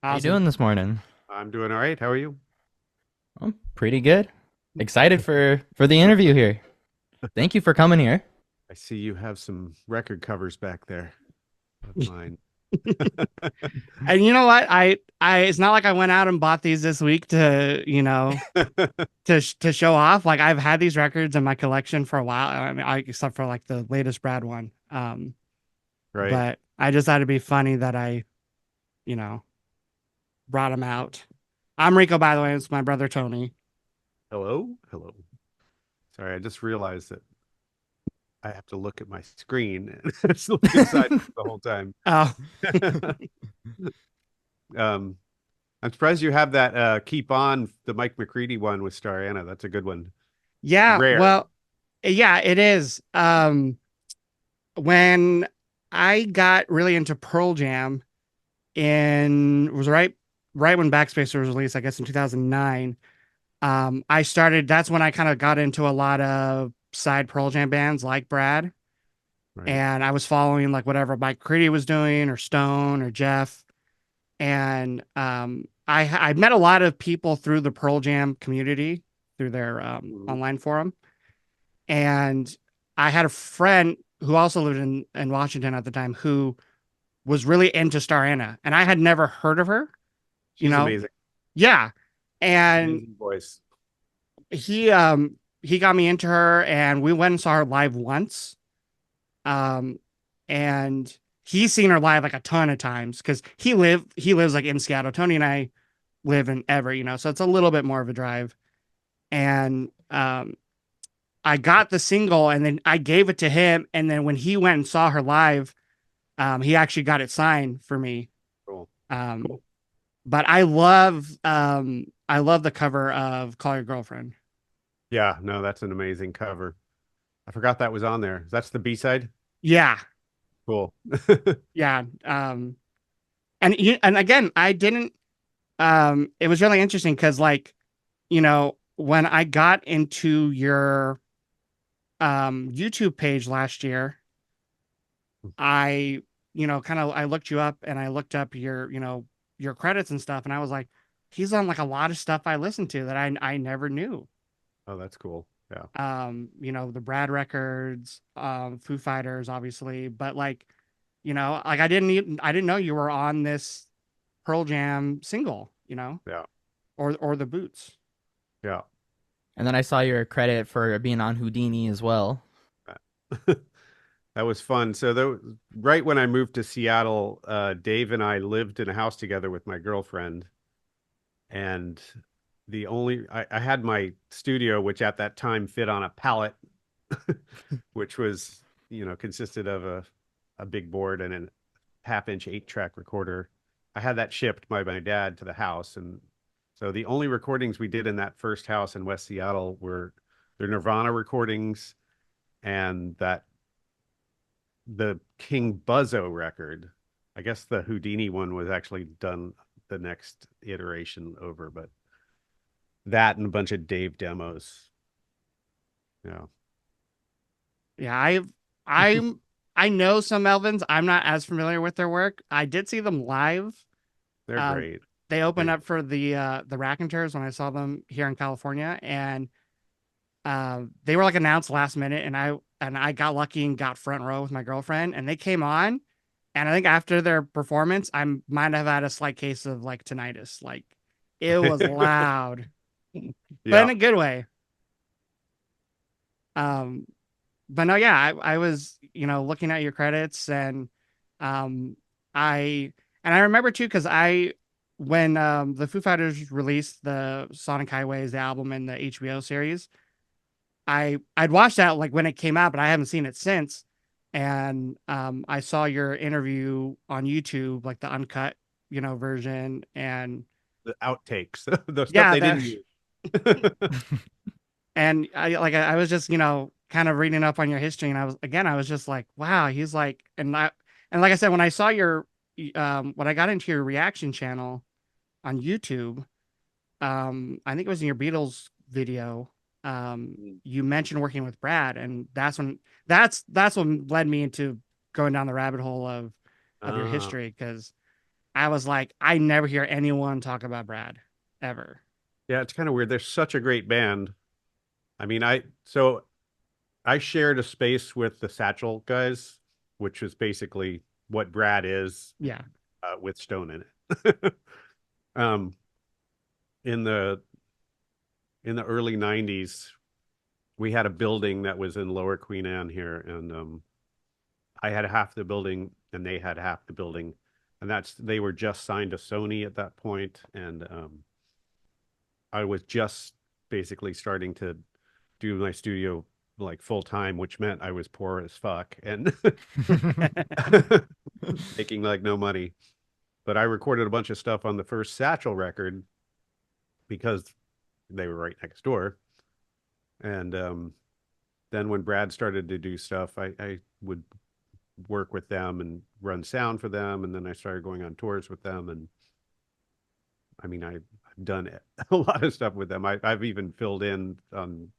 How you Awesome. doing this morning? I'm doing all right. How are you? I'm pretty good. Excited for the interview here. Thank you for coming here. I see you have some record covers back there of mine. And you know what? It's not like I went out and bought these this week to, to show off. Like I've had these records in my collection for a while. I mean, except for like the latest Brad one. Right. But I just thought it'd be funny that you know, brought them out. I'm Rico, by the way. It's my brother Tony. Hello. Hello. Sorry, I just realized that I have to look at my screen and it's looking sideways the whole time. Oh, um, I'm surprised you have that Keep On, the Mike McCready one with Stariana. That's a good one. yeah. Rare. Well, yeah, it is. When I got really into Pearl Jam it was right when Backspacer was released, I guess in 2009. I started that's when I kind of got into a lot of side Pearl Jam bands like Brad. Right. And I was following like whatever Mike Creedy was doing or Stone or Jeff. And I met a lot of people through the Pearl Jam community through their Mhm. online forum. And I had a friend who also lived in Washington at the time who was really into Starana. And I had never heard of her, you She's know? amazing. Yeah. And Amazing voice. he got me into her and we went and saw her live once. Um and he's seen her live like a ton of times because he lives like in Seattle. Tony and I live in Ever, so it's a little bit more of a drive. And I got the single and then I gave it to him. And then when he went and saw her live, he actually got it signed for me. Cool. Um, Cool. but I love the cover of Call Your Girlfriend. Yeah, no, that's an amazing cover. I forgot that was on there. That's the B-side? Yeah, Cool. yeah. And again, I didn't. It was really interesting because like, when I got into your YouTube page last year, I kind of I looked you up and I looked up your credits and stuff, and I was like, he's on like a lot of stuff I listened to that I never knew. Oh, that's cool. Yeah. The Brad records, Foo Fighters, obviously, but like, like I didn't know you were on this Pearl Jam single, Yeah. or the Boots. Yeah. And then I saw your credit for being on Houdini as well. That was fun. Right when I moved to Seattle, Dave and I lived in a house together with my girlfriend. And I had my studio, which at that time fit on a pallet, which was, consisted of a big board and a half-inch 8-track recorder. I had that shipped by my dad to the house. And so the only recordings we did in that first house in West Seattle were the Nirvana recordings and the King Buzzo record. I guess the Houdini one was actually done the next iteration over, but that and a bunch of Dave demos. Yeah. Yeah, I'm I know some Melvins. I'm not as familiar with their work. I did see them live. They're Um, great. they opened They up for the Raconteurs when I saw them here in California, and they were like announced last minute, and I got lucky and got front row with my girlfriend, and they came on, and I think after their performance, I might have had a slight case of like tinnitus. Like it was loud, but in Yeah. a good way. Um, but no, yeah, I was, looking at your credits and um I I remember too because I when the Foo Fighters released the Sonic Highways, the album and the HBO series, I'd watched that like when it came out, but I haven't seen it since. And I saw your interview on YouTube, like the uncut, version. And The outtakes, the stuff yeah, they that didn't use. and I was just, kind of reading up on your history, and I was just like, wow, he's like, and like I said, when I saw when I got into your reaction channel on YouTube, I think it was in your Beatles video, you mentioned working with Brad, and that's what led me into going down the rabbit hole of your Uh, history, because I was like, I never hear anyone talk about Brad ever. Yeah, it's kind of weird. They're such a great band. I mean, I shared a space with the Satchel guys, which is basically what Brad is Yeah. with Stone in it. um, in the early '90s, we had a building that was in Lower Queen Anne here, and I had half the building, and they had half the building, and they were just signed to Sony at that point, and I was just basically starting to do my studio like full time, which meant I was poor as fuck and making like no money. But I recorded a bunch of stuff on the first Satchel record because they were right next door. And then when Brad started to do stuff, I would work with them and run sound for them. And then I started going on tours with them. And I mean, I've done a lot of stuff with them. I've even filled in on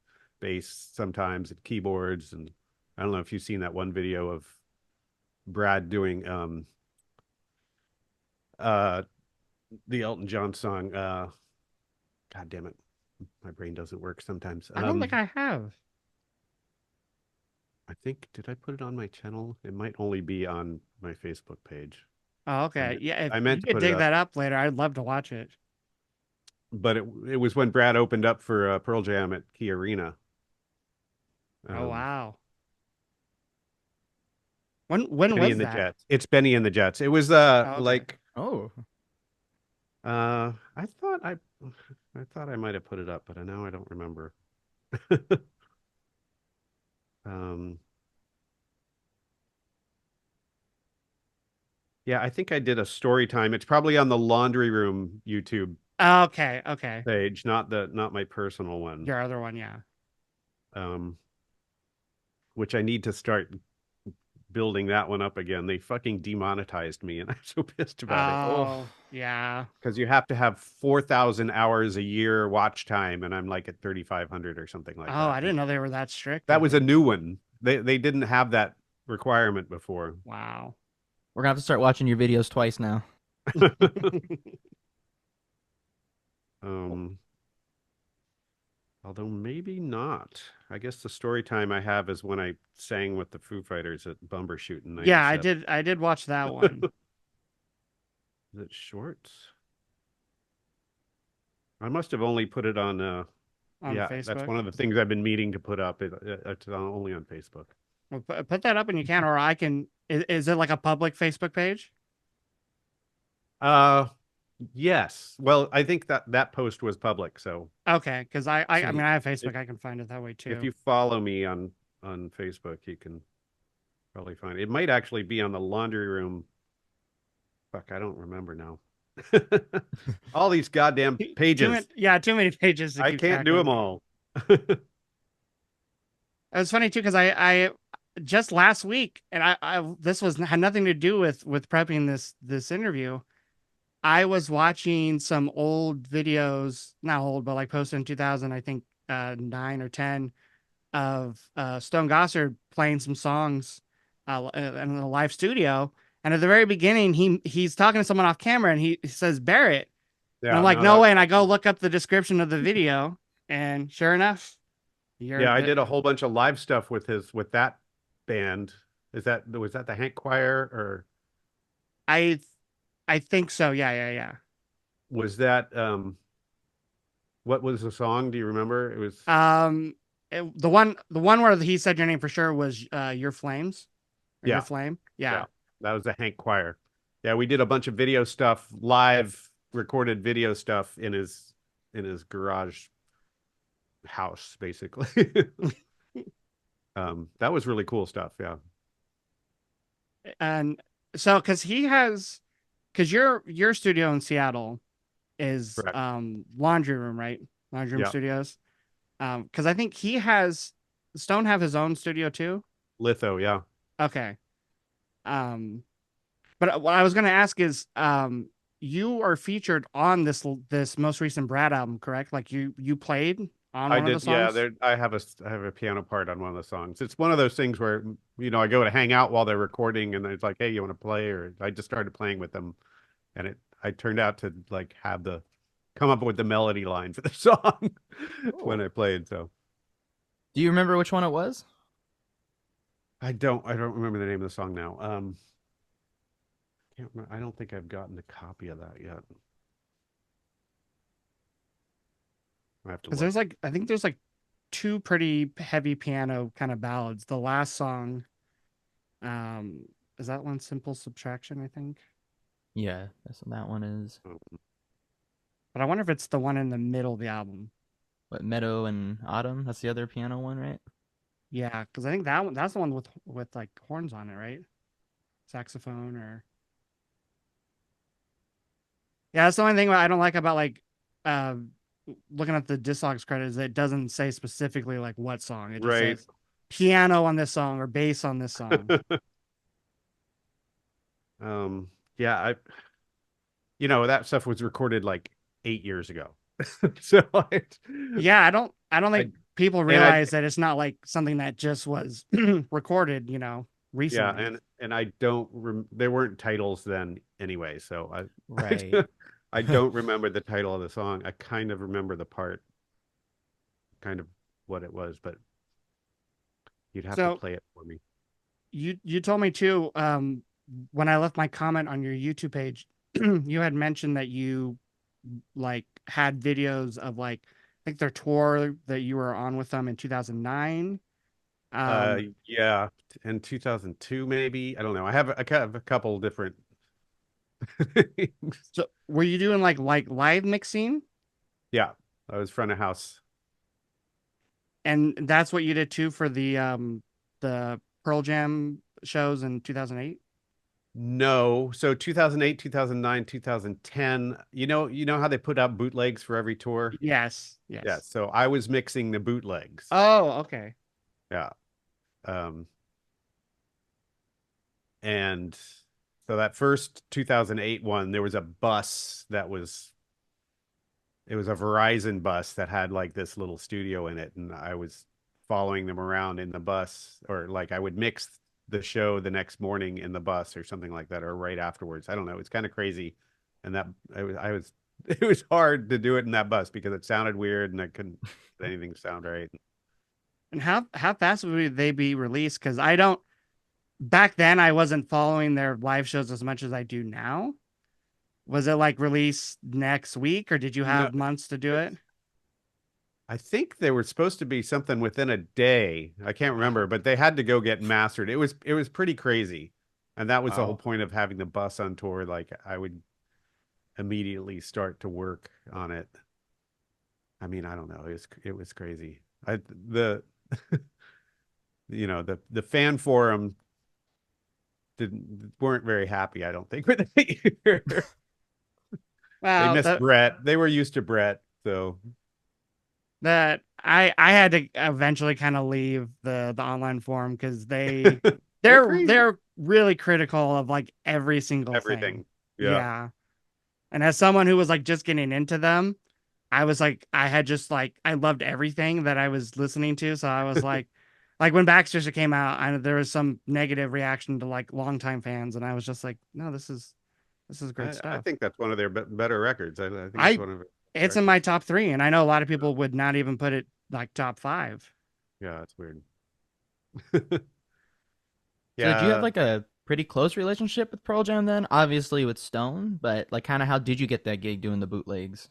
bass sometimes at keyboards. And I don't know if you've seen that one video of Brad doing uh the Elton John song. God damn it. My brain doesn't work sometimes. I don't think I have. I think, did I put it on my channel? It might only be on my Facebook page. Oh, okay. Yeah, if I you meant to could put it dig up, that up later, I'd love to watch it. but it was when Brad opened up for Pearl Jam at Key Arena. Oh, Um, wow. When Benny was and the that? Jets. It's Benny and the Jets. It was Oh, okay. like Oh, I thought I might have put it up, but now I don't remember. um yeah, I think I did a story time. It's probably on the Laundry Room YouTube Okay, okay. page, not my personal one. Your other one, yeah. Um which I need to start building that one up again. They fucking demonetized me and I'm so pissed about it. Oh, yeah. Because you have to have 4,000 hours a year watch time, and I'm like at 3,500 or something like Oh, that. I didn't know they were that strict That with was a it. new one. They didn't have that requirement before. Wow. we're gonna have to start watching your videos twice now. um, Although maybe not. I guess the story time I have is when I sang with the Foo Fighters at Bumbershoot in Yeah, '97. I did watch that one Is it shorts? I must have only put it on on yeah, that's Facebook. one of the things I've been meaning to put up. It's only on Facebook. Well, put that up when you can, or I can. Is it like a public Facebook page? Uh, yes. Well, I think that post was public, so Okay, because I so mean I have if Facebook. I can find it that way if too. you follow me on Facebook, you can probably find it. It might actually be on the Laundry Room. Fuck, I don't remember now. All these goddamn pages. Yeah, too many pages to I keep can't track do of. them all. It was funny too because I just last week, and I this was had nothing to do with prepping this interview. I was watching some old videos, not old, but like posted in 2000, I think 9 or 10, of Stone Gossard playing some songs in a live studio. And at the very beginning, he's talking to someone off camera, and he says Barrett, and I'm Yeah, like, no, no that way. And I go look up the description of the video, and sure enough, you're yeah, I the did a whole bunch of live stuff with that band. Was that the Hank Choir or I I think so. Yeah, yeah, was that what was the song? Do you remember? It was yeah. The one where he said your name for sure was Your Flames or Your yeah, Flame. yeah. Yeah. That was the Hank Choir. Yeah, we did a bunch of video stuff, live recorded video stuff in his garage house, basically. That was really cool stuff. Yeah. And so because your studio in Seattle is Correct. Laundry Room, right? Laundry Room Yeah. Studios. Because I think he has Stone have his own studio too. Litho. Yeah. Okay. But what I was going to ask is, you are featured on this most recent Brad album, correct? Like you played on I one of the did. Yeah. songs. I have a piano part on one of the songs. It's one of those things where, I go to hang out while they're recording and it's like, hey, you want to play? Or I just started playing with them and I turned out to like have the come up with the melody line for the song when Cool. I played. So Do you remember which one it was? I don't remember the name of the song now. Can't remember. I don't think I've gotten a copy of that yet. I have to Because look. there's like I think there's like two pretty heavy piano kind of ballads. The last song, is that one Simple Subtraction, I think. Yeah, that's what that one is. Oh, But I wonder if it's the one in the middle of the album. What, Meadow and Autumn? That's the other piano one, right? Yeah, because I think that one that's the one with like horns on it, right? Saxophone or yeah, that's the only thing I don't like about like uh looking at the Discogs credits. It doesn't say specifically like what song. It just right. says piano on this song or bass on this song. Yeah, that stuff was recorded like 8 years ago. So Yeah, I don't I think people and I realize that it's not like something that just was recorded, yeah, recently. and I don't there weren't titles then anyway, so Right. I don't remember the title of the song. I kind of remember the part, kind of what it was, but you'd have to So play it for me. you told me too, when I left my comment on your YouTube page, you had mentioned that you like had videos of like I think their tour that you were on with them in 2009. Uh, Um, yeah, in 2002 maybe. I don't know. I have a couple different things. so were you doing like live mixing? Yeah, I was front of house. And that's what you did too for the Pearl Jam shows in 2008? No, so 2008, 2009, 2010. You know how they put out bootlegs for every tour? Yes, Yeah, yes. so I was mixing the bootlegs. Oh, okay. Yeah. Um, and so that first 2008 one, there was a bus that was it was a Verizon bus that had like this little studio in it, and I was following them around in the bus, or like I would mix the show the next morning in the bus or something like that, or right afterwards. I don't know. It's kind of crazy, and that I was it was hard to do it in that bus because it sounded weird and I couldn't get anything sound right. And how fast would they be released? Because I don't back then I wasn't following their live shows as much as I do now. Was it like release next week or did you No, have months to do it? I think they were supposed to be something within a day. I can't remember, Wow. but they had to go get mastered. It was pretty crazy. And that was the whole Oh. point of having the bus on tour. Like I would immediately start to work on it. I mean, I don't know. It was crazy. The the fan forum didn't weren't very happy, I don't think, with it either. They Well, missed Brett. They were used to Brett, so that I had to eventually kind of leave the online forum because they they're they're crazy. they're really critical of like every single thing. Everything. Yeah. Yeah. And as someone who was like just getting into them, I was like I had just like I loved everything that I was listening to. So I was like when Backstreet came out, there was some negative reaction to like longtime fans, and I was just like, no, this is great I stuff. think that's one of their better records. I think it's I one of their It's in my records. top three, and I know a lot of people would not even put it like top five. Yeah, it's weird. So did you have Yeah. like a pretty close relationship with Pearl Jam then? Obviously with Stone, but like kind of how did you get that gig doing the bootlegs?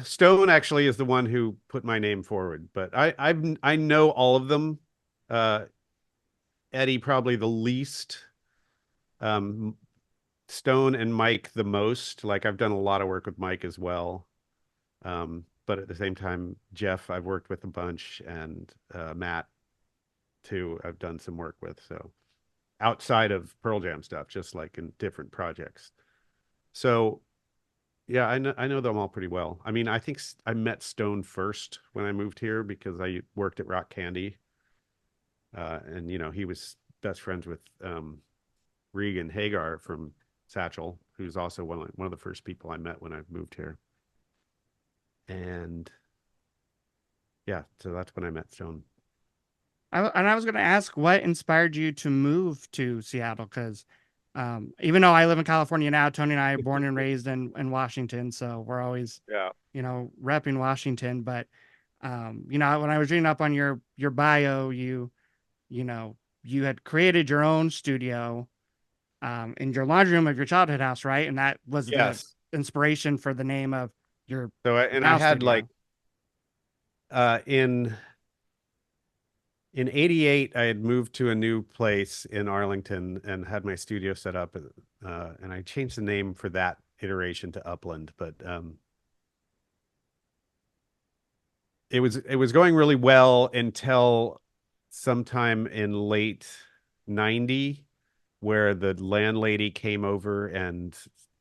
Stone actually is the one who put my name forward, but I know all of them. Uh, Eddie probably the least. Um, Stone and Mike the most. Like I've done a lot of work with Mike as well. But at the same time, Jeff I've worked with a bunch, and Matt too. I've done some work with. So outside of Pearl Jam stuff, just like in different projects. So yeah, I know them all pretty well. I mean, I think I met Stone first when I moved here because I worked at Rock Candy, and he was best friends with Regan Hagar from Satchel, who's also one of the first people I met when I moved here. And yeah, so that's when I met Stone. And I was going to ask what inspired you to move to Seattle because Even though I live in California now, Tony and I are born and raised in Washington, so we're always, Yeah. repping Washington. But when I was reading up on your bio, you know, you had created your own studio in your laundry room of your childhood house, right? And that was the Yes. inspiration for the name of your So I now had like studio. uh in in 88 I had moved to a new place in Arlington and had my studio set up, and I changed the name for that iteration to Upland, but it was going really well until sometime in late 90, where the landlady came over and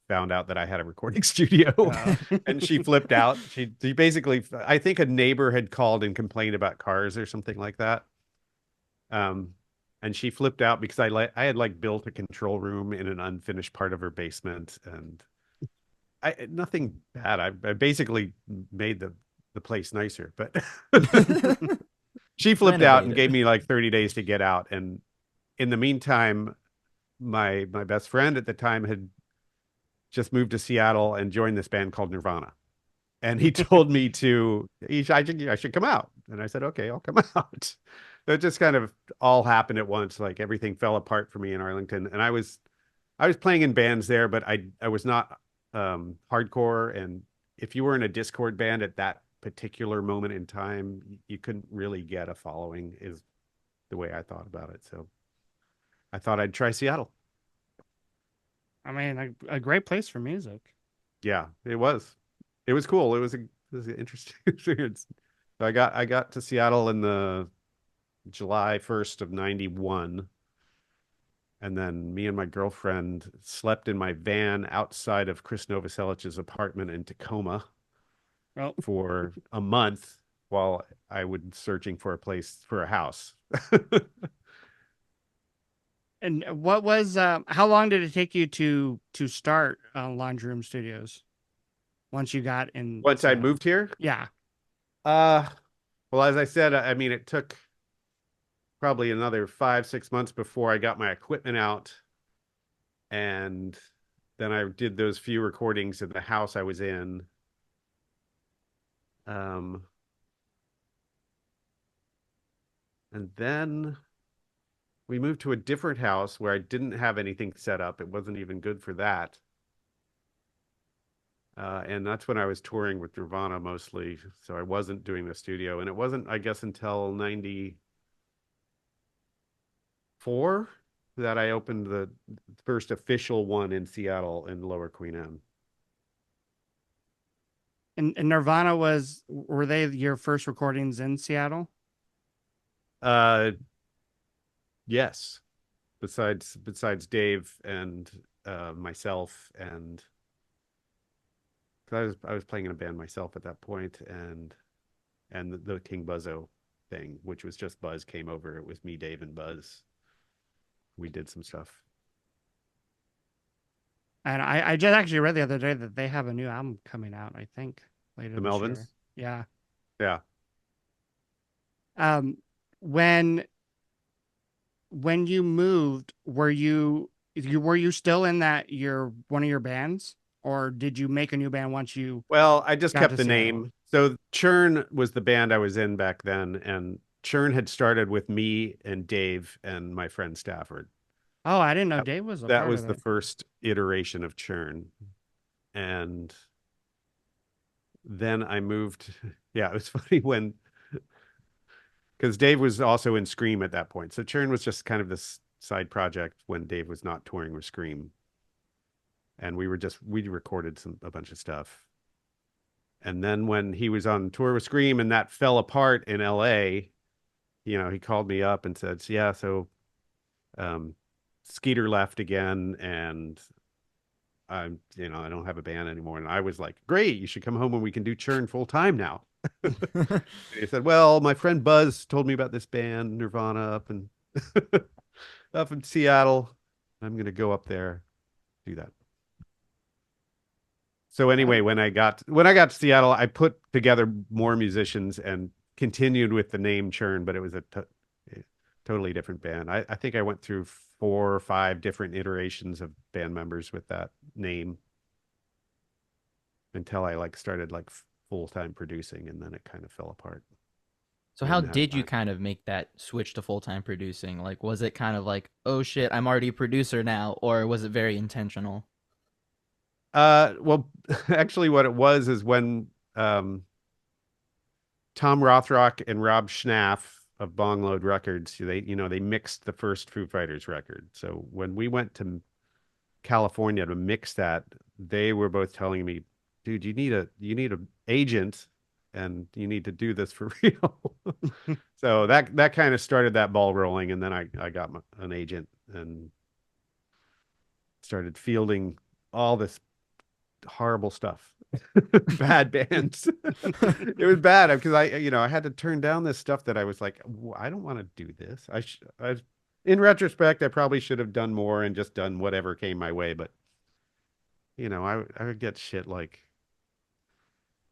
found out that I had a recording studio, Uh, and she flipped out. She basically, I think a neighbor had called and complained about cars or something like that. Um, and she flipped out because I had like built a control room in an unfinished part of her basement, and I nothing bad. I basically made the place nicer, but she flipped out and gave Renovated. me like 30 days to get out. And in the meantime, my best friend at the time had just moved to Seattle and joined this band called Nirvana. And he told me I should come out. And I said, okay, I'll come out. So it just kind of all happened at once. Like everything fell apart for me in Arlington. And I was playing in bands there, but I was not hardcore. And if you were in a Discord band at that particular moment in time, you couldn't really get a following, is the way I thought about it. So I thought I'd try Seattle. I mean, a great place for music. Yeah, it was. It was cool. It was an interesting experience. So I got to Seattle in the July 1st of 91. And then me and my girlfriend slept in my van outside of Chris Novoselic's apartment in Tacoma Well, for a month while I was searching for a place for a house. and what was how long did it take you to start Laundry Room Studios once you got in Once I Seattle? moved here, Yeah. uh, well, as I said, I mean, it took probably another 5, 6 months before I got my equipment out. And then I did those few recordings in the house I was in. Um, and then we moved to a different house where I didn't have anything set up. It wasn't even good for that. And that's when I was touring with Nirvana mostly. So I wasn't doing the studio. And it wasn't, I guess, until 94 that I opened the first official one in Seattle in Lower Queen Anne. And Nirvana were they your first recordings in Seattle? Uh, yes. Besides Dave and myself, and 'cause I was playing in a band myself at that point, and the King Buzzo thing, which was just Buzz came over. It was me, Dave, and Buzz. We did some stuff. And I just actually read the other day that they have a new album coming out, I think, later The this year. Melvins. Yeah. Yeah. Um, when when you moved, were you still in that your one of your bands, or did you make a new band once you Well, I just got kept to the Seattle? name. So Churn was the band I was in back then, and Churn had started with me and Dave and my friend Stafford. Oh, I didn't know That, Dave was a that part was of the it. first iteration of Churn. And then I moved. Yeah, it was funny when, because Dave was also in Scream at that point. So Churn was just kind of this side project when Dave was not touring with Scream. And we recorded a bunch of stuff. And then when he was on tour with Scream and that fell apart in LA, he called me up and said, yeah, so um, Skeeter left again, and I don't have a band anymore. And I was like, great, you should come home and we can do Churn full time now. He said, well, my friend Buzz told me about this band, Nirvana, up in Seattle. I'm gonna go up there, do that. So anyway, Um, when I got to Seattle, I put together more musicians and continued with the name Churn, but it was a totally different band. I think I went through 4 or 5 different iterations of band members with that name until I like started like full-time producing, and then it kind of fell apart. So I how didn't have did you time. kind of make that switch to full-time producing? Like, was it kind of like, oh shit, I'm already a producer now, or was it very intentional? Well, actually, what it was is when um, Tom Rothrock and Rob Schnaff of Bongload Records, they mixed the first Foo Fighters record. So when we went to California to mix that, they were both telling me, "Dude, you need a agent, and you need to do this for real." So that kind of started that ball rolling, and then I got an agent and started fielding all this horrible stuff. Bad bands. It was bad because I had to turn down this stuff that I was like, I don't want to do this. In retrospect, I probably should have done more and just done whatever came my way. But I would get shit like,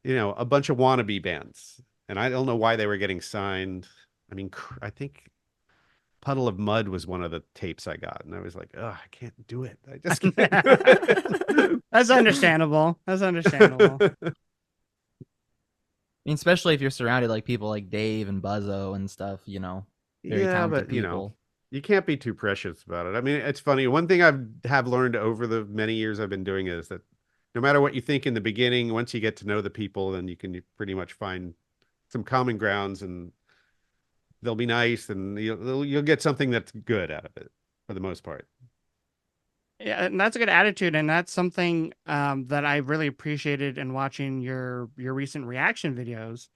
a bunch of wannabe bands, and I don't know why they were getting signed. I mean, I think Puddle of Mud was one of the tapes I got, and I was like, oh, I can't do it. I just can't do it. That's understandable. That's understandable. I mean, especially if you're surrounded like people like Dave and Buzzo and stuff, very Yeah, talented but people. you can't be too precious about it. I mean, it's funny. One thing have learned over the many years I've been doing is that no matter what you think in the beginning, once you get to know the people, then you can pretty much find some common grounds, and they'll be nice, and you'll get something that's good out of it for the most part. Yeah, and that's a good attitude, and that's something that I really appreciated in watching your recent reaction videos.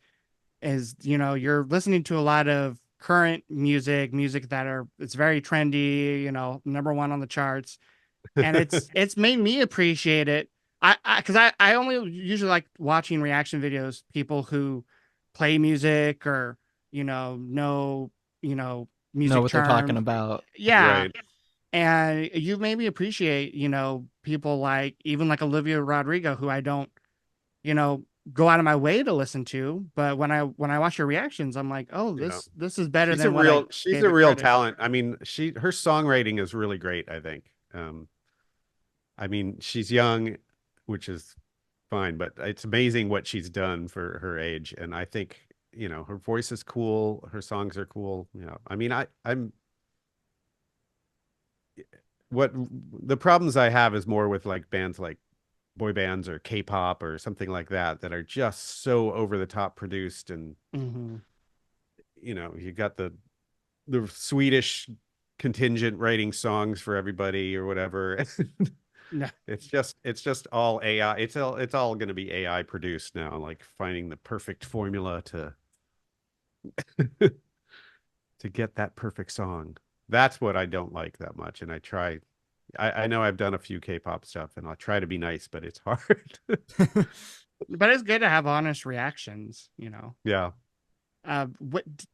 Is you're listening to a lot of current music that it's very trendy, number one on the charts, and it's made me appreciate it. I only usually like watching reaction videos, people who play music or know Know music what they're talking terms. about. Yeah, Right. and you made me appreciate people like even like Olivia Rodrigo, who I don't you know go out of my way to listen to, but when I watch your reactions, I'm like, oh, Yeah. this is better than what I She's gave a it real credit. talent. I mean, her songwriting is really great, I think. I mean, she's young, which is fine, but it's amazing what she's done for her age. And I think, her voice is cool, her songs are cool. I mean, I'm what the problems I have is more with like bands like boy bands or K-pop or something like that are just so over the top produced, and Hmm. you got the Swedish contingent writing songs for everybody or whatever. No, It's just all AI. It's all going to be AI produced now, like finding the perfect formula to get that perfect song. That's what I don't like that much. And I know I've done a few K-pop stuff, and I'll try to be nice, but it's hard. but it's good to have honest reactions. Yeah,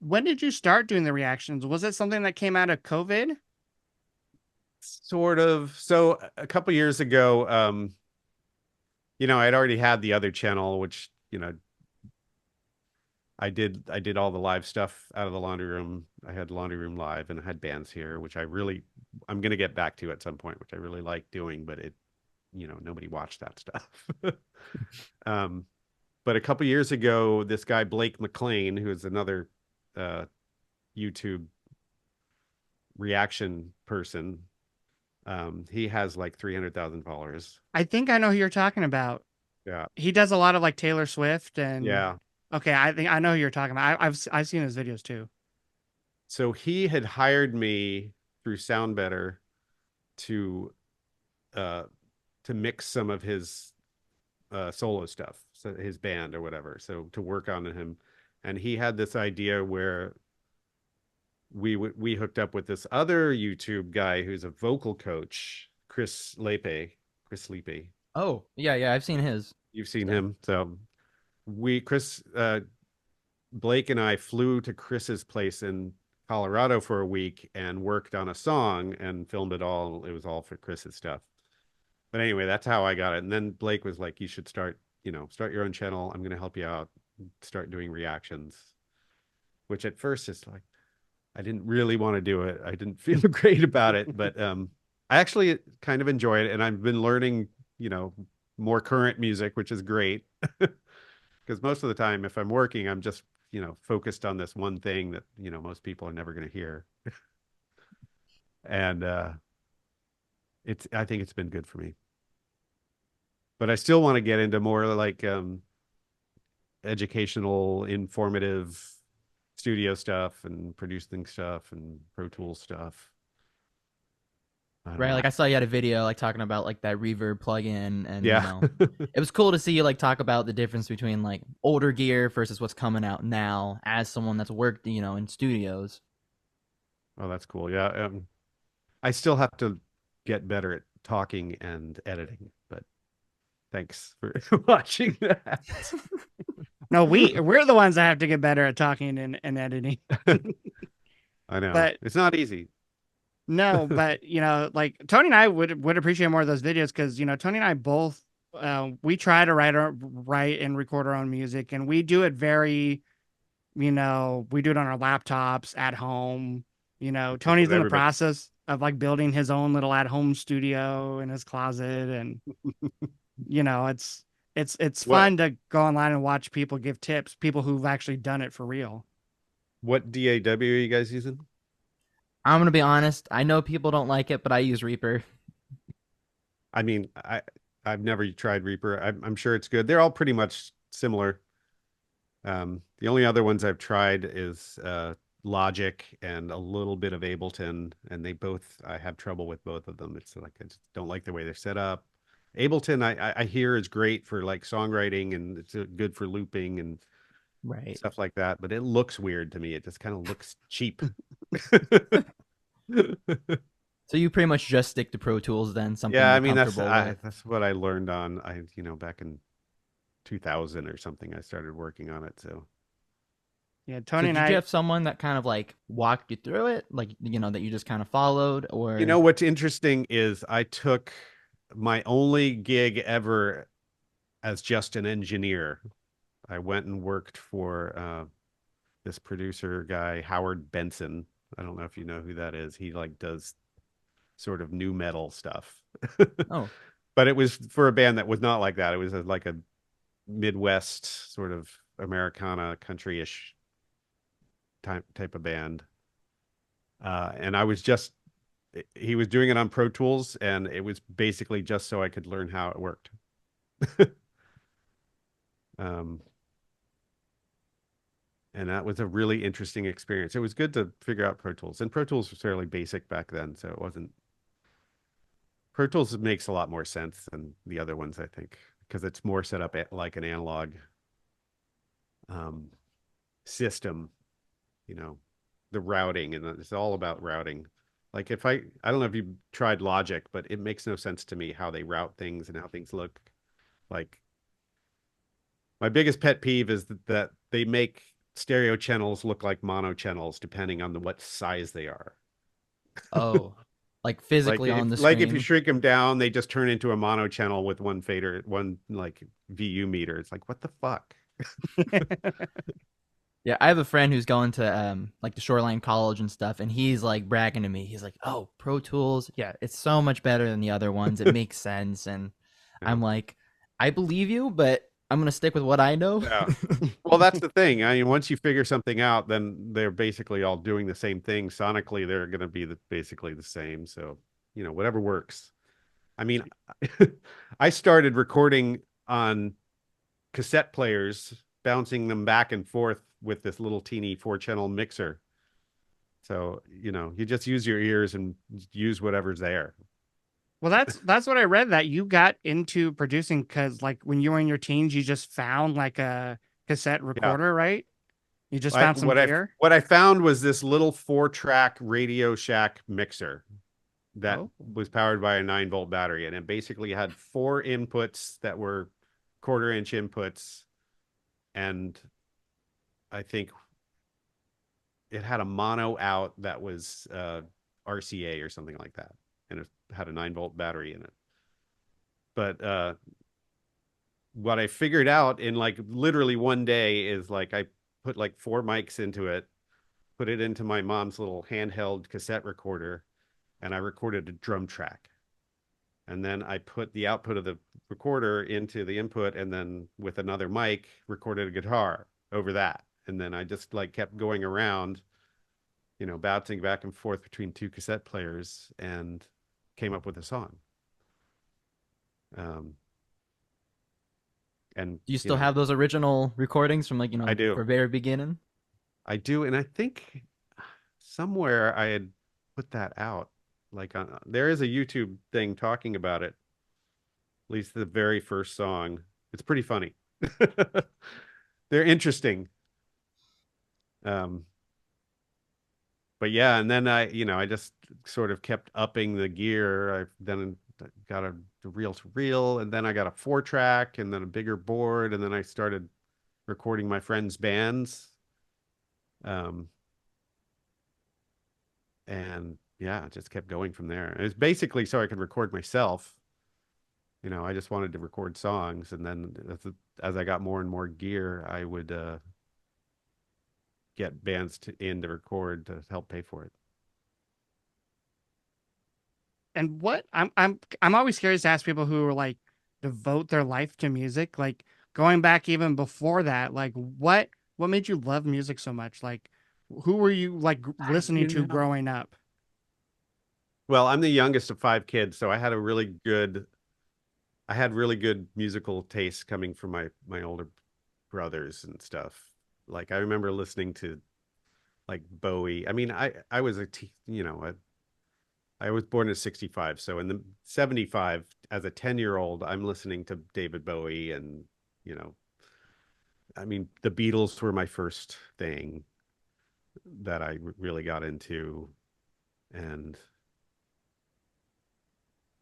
When did you start doing the reactions? Was it something that came out of COVID? sort of. So a couple years ago, I'd already had the other channel, which, I did all the live stuff out of the laundry room. I had laundry room live, and I had bands here, which I'm gonna get back to at some point, which I really like doing, but nobody watched that stuff. Um, but a couple years ago, this guy Blake McLean, who is another uh, YouTube reaction person, he has like 300,000 followers. I think I know who you're talking about. Yeah, He does a lot of like Taylor Swift and yeah. okay, I think I know who you're talking about. I've seen his videos too. So he had hired me through Sound Better to uh, to mix some of his solo stuff, so his band or whatever. So to work on him, and he had this idea where we hooked up with this other YouTube guy who's a vocal coach, Chris Lepe. Chris Lepe. Oh, yeah, yeah, I've seen his You've seen stuff. him. So Chris Blake and I flew to Chris's place in Colorado for a week and worked on a song and filmed it all. It was all for Chris's stuff. But anyway, that's how I got it. And then Blake was like, you should start your own channel. I'm going to help you out. Start doing reactions, which at first is like, I didn't really want to do it. I didn't feel great about it, but I actually kind of enjoy it, and I've been learning, you know, more current music, which is great. Because most of the time, if I'm working, I'm just, you know, focused on this one thing that, you know, most people are never going to hear. And I think it's been good for me. But I still want to get into more like educational, informative studio stuff and producing stuff and Pro Tools stuff. I don't Right, know. like I saw you had a video like talking about like that reverb plugin, and Yeah. it was cool to see you like talk about the difference between like older gear versus what's coming out now as someone that's worked, in studios. Oh, that's cool. Yeah. I still have to get better at talking and editing, but thanks for watching that. No, we're the ones that have to get better at talking and editing. I know. But It's not easy. no, but like Tony and I would appreciate more of those videos because Tony and I both we try to write and record our own music, and we do it very we do it on our laptops at home. That's Tony's what in the everybody. process of like building his own little at home studio in his closet, and it's What fun to go online and watch people give tips, people who've actually done it for real. what DAW are you guys using? I'm gonna be honest. I know people don't like it, but I use Reaper. I mean, I've never tried Reaper. I'm sure it's good. They're all pretty much similar. The only other ones I've tried is Logic and a little bit of Ableton, and I have trouble with both of them. It's like I just don't like the way they're set up. Ableton, I hear is great for like songwriting, and it's good for looping and Right. stuff like that, but it looks weird to me. It just kind of looks cheap. So you pretty much just stick to Pro Tools then, something Yeah, you're I mean comfortable with. that's what I learned on back in 2000 or something. I started working on it, so Yeah, So Tony and did you I. have someone that kind of like walked you through it, like that you just kind of followed, you or know what's interesting is I took my only gig ever as just an engineer. I went and worked for this producer guy, Howard Benson. I don't know if you know who that is. He like does sort of new metal stuff. oh, But it was for a band that was not like that. It was like a Midwest sort of Americana country-ish type of band. And I was just he was doing it on Pro Tools, and it was basically just so I could learn how it worked. Um, and that was a really interesting experience. It was good to figure out Pro Tools, and Pro Tools was fairly basic back then, so it wasn't. Pro Tools makes a lot more sense than the other ones, I think, because it's more set up like an analog um, system. You know, the routing, and it's all about routing. Like if I don't know if you tried Logic, but it makes no sense to me how they route things and how things look. Like my biggest pet peeve is that they make stereo channels look like mono channels depending on what size they are. oh, like physically on the Like if you screen. shrink them down, they just turn into a mono channel with one fader, one like VU meter. It's like what the fuck? Yeah, I have a friend who's going to like the Shoreline College and stuff, and he's like bragging to me. He's like, "Oh, Pro Tools, yeah, it's so much better than the other ones. It makes sense." And Yeah. I'm like, "I believe you, but I'm gonna stick with what I know." Yeah. Well, that's the thing. I mean, once you figure something out, then they're basically all doing the same thing. Sonically, they're going to be basically the same. So, whatever works. I mean, I started recording on cassette players, bouncing them back and forth with this little teeny 4-channel mixer. So, you just use your ears and use whatever's there. Well, that's what I read, that you got into producing because like when you were in your teens, you just found like a cassette Yeah. recorder, right? You just I found some what I gear. what I found was this little 4-track Radio Shack mixer that Oh, was powered by a 9-volt battery, and it basically had 4 inputs that were quarter-inch inputs, and I think it had a mono out that was RCA or something like that, and it had a 9-volt battery in it. But what I figured out in like literally one day is like I put like 4 mics into it, put it into my mom's little handheld cassette recorder, and I recorded a drum track. And then I put the output of the recorder into the input, and then with another mic, recorded a guitar over that. And then I just like kept going around, bouncing back and forth between two cassette players and came up with a song. Um, and Do you still have those original recordings from like, I do. for very beginning? I do, and I think somewhere I had put that out. Like there is a YouTube thing talking about it. At least the very first song. It's pretty funny. They're interesting. But yeah, and then I just sort of kept upping the gear. I then got a reel to reel, and then I got a 4-track, and then a bigger board, and then I started recording my friends' bands. And yeah, just kept going from there. It was basically so I could record myself. I just wanted to record songs, and then as I got more and more gear, I would get bands in to record to help pay for it. And what I'm always curious to ask people who are like devote their life to music, like going back even before that, like what made you love music so much? Like who were you like listening to growing up? Well, I'm the youngest of 5 kids, so I had really good musical taste coming from my older brothers and stuff. Like I remember listening to like Bowie. I mean, I was I was born in 65, so in the 75 as a 10-year-old, I'm listening to David Bowie, and I mean, the Beatles were my first thing that I really got into. And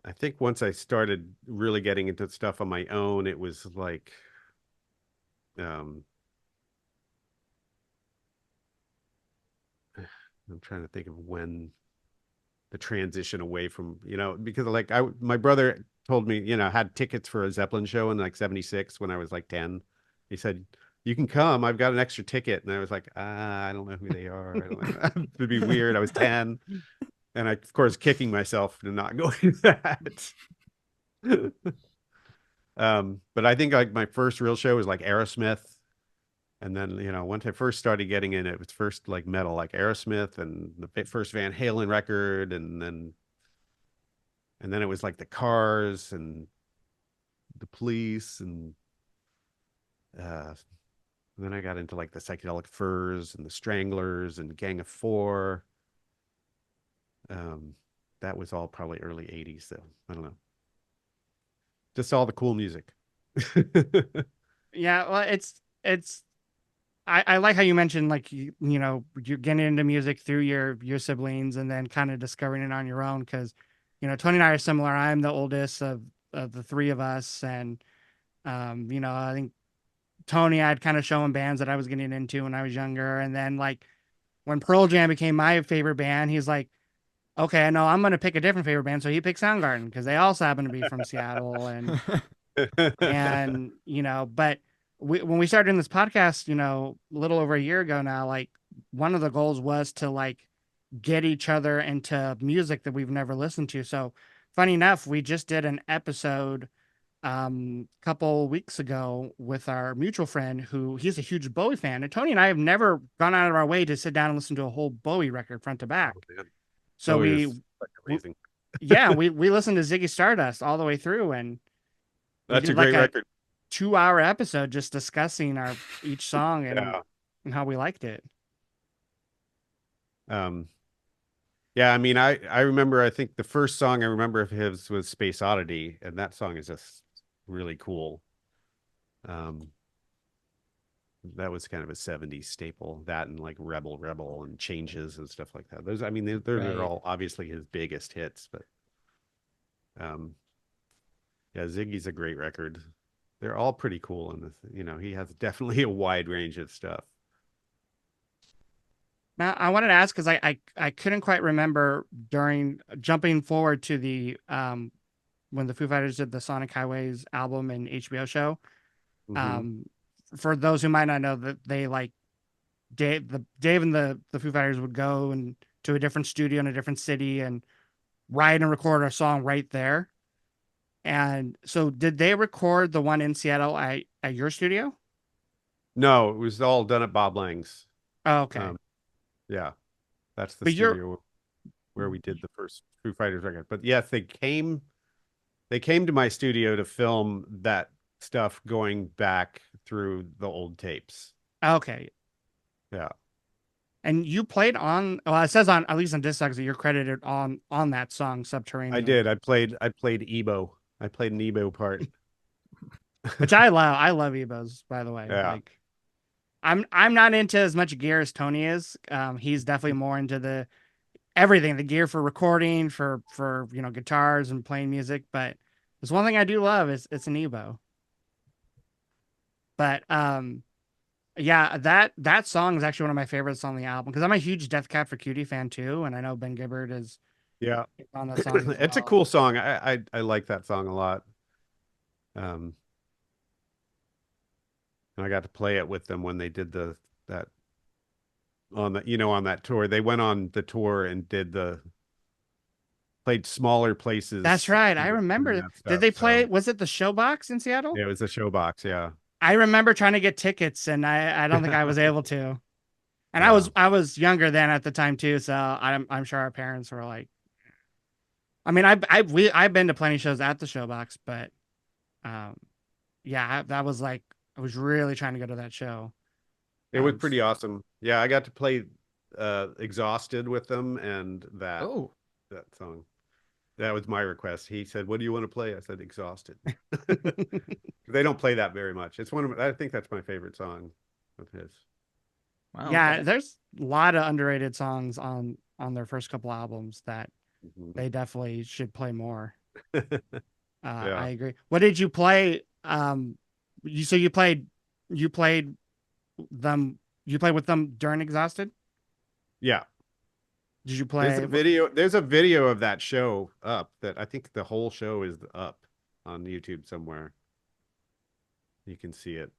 I think once I started really getting into stuff on my own, it was like um I'm trying to think of when the transition away from, because like my brother told me, had tickets for a Zeppelin show in like 76 when I was like 10. He said, "You can come. I've got an extra ticket." And I was like, I don't know who they are. I don't know. It'd be weird. I was 10. And I, of course, kicking myself to not go to that. But I think like my first real show was like Aerosmith. And then, once I first started getting in, it was first like metal, like Aerosmith and the first Van Halen record. And then it was like the Cars and the Police. Uh, and then I got into like the Psychedelic Furs and the Stranglers and Gang of Four. Um, that was all probably early 80s though. I don't know. Just all the cool music. Yeah, well, it's I like how you mentioned like you're getting into music through your siblings and then kind of discovering it on your own because Tony and I are similar. I'm the oldest of the three of us, and I think Tony I'd kind of show him bands that I was getting into when I was younger, and then like when Pearl Jam became my favorite band, he's like, okay, no, I'm gonna pick a different favorite band, so he picked Soundgarden because they also happen to be from Seattle, and but when we started doing this podcast, a little over a year ago now, like one of the goals was to like get each other into music that we've never listened to. So funny enough, we just did an episode couple weeks ago with our mutual friend who he's a huge Bowie fan, and Tony and I have never gone out of our way to sit down and listen to a whole Bowie record front to back. Oh, So Bowie is amazing. Yeah, we listened to Ziggy Stardust all the way through, and we That's a did like great record. 2-hour episode just discussing each song Yeah. and how we liked it. Um, yeah, I mean, I remember, I think the first song I remember of his was Space Oddity, and that song is just really cool. Um, that was kind of a 70s staple, that and like Rebel Rebel and Changes and stuff like that. Those, I mean, those are Right. all obviously his biggest hits, but yeah, Ziggy's a great record. They're all pretty cool, and he has definitely a wide range of stuff. Now, I wanted to ask because I couldn't quite remember during jumping forward to the when the Foo Fighters did the Sonic Highways album and HBO show. Mhm. Um, for those who might not know that they like Dave and the Foo Fighters would go and to a different studio in a different city and write and record a song right there. And so, did they record the one in Seattle at your studio? No, it was all done at Bob Lang's. Oh, okay, Um, yeah, that's the but you're studio where we did the first Foo Fighters record. But yes, they came to my studio to film that stuff going back through the old tapes. okay. Yeah. And you played on, well, it says on, at least on Discogs, that you're credited on that song, I Subterranean, did. I played Ebo. I played an Ebo part. which I love. I love Ebos, by the way. Yeah. Like, I'm not into as much gear as Tony is. He's definitely more into the everything, the gear for recording, for guitars and playing music. But there's one thing I do love is it's an Ebo. But yeah, that song is actually one of my favorites on the album because I'm a huge Death Cab for Cutie fan too, and I know Ben Gibbard is Yeah. on that song as It's a well. cool song. I like that song a lot. Um, and I got to play it with them when they did that on that tour. They went on the tour and played smaller That's places right. I doing remember. that Did stuff. they play? So Was it the Showbox in Seattle? yeah, it was a showbox. Yeah. I remember trying to get tickets, and I don't think I was able to. And I Yeah. was I was younger then at the time too, so I'm sure our parents were like, I mean, I've been to plenty of shows at the Showbox, but um, yeah, that was like I was really trying to go to that show. It was Um, pretty awesome. Yeah, I got to play Exhausted with them and Oh, that song. That was my request. He said, "What do you want to play?" I said, "Exhausted." They don't play that very much. It's one of I think that's my favorite song of his. wow. yeah, Okay. there's a lot of underrated songs on their first couple albums that Mhm. they definitely should play more. I Yeah. agree. What did you play? You played them you played with them during Exhausted? Yeah. Did you There's a play? video. There's a video of that show up that I think the whole show is up on YouTube somewhere. You can see it.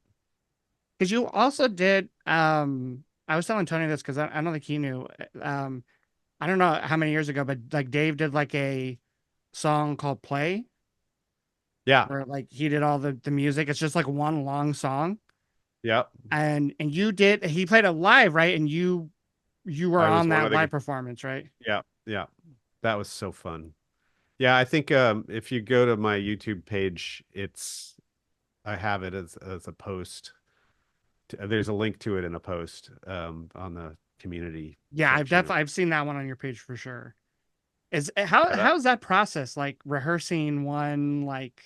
Because you also did. I was telling Tony this because I don't think he knew. I don't know how many years ago, but like Dave did like a song called "Play," Yeah. where like he did all the music. It's just like one long song, Yeah. and you did. He played it live, right? And you were I was on one that of the live performance, right? yeah, yeah. That was so fun. Yeah, I think if you go to my YouTube page, I have it as a post. There's a link to it in a post on the community Yeah, section. I've seen that one on your page for sure. Is Yeah, that how's that process like rehearsing one like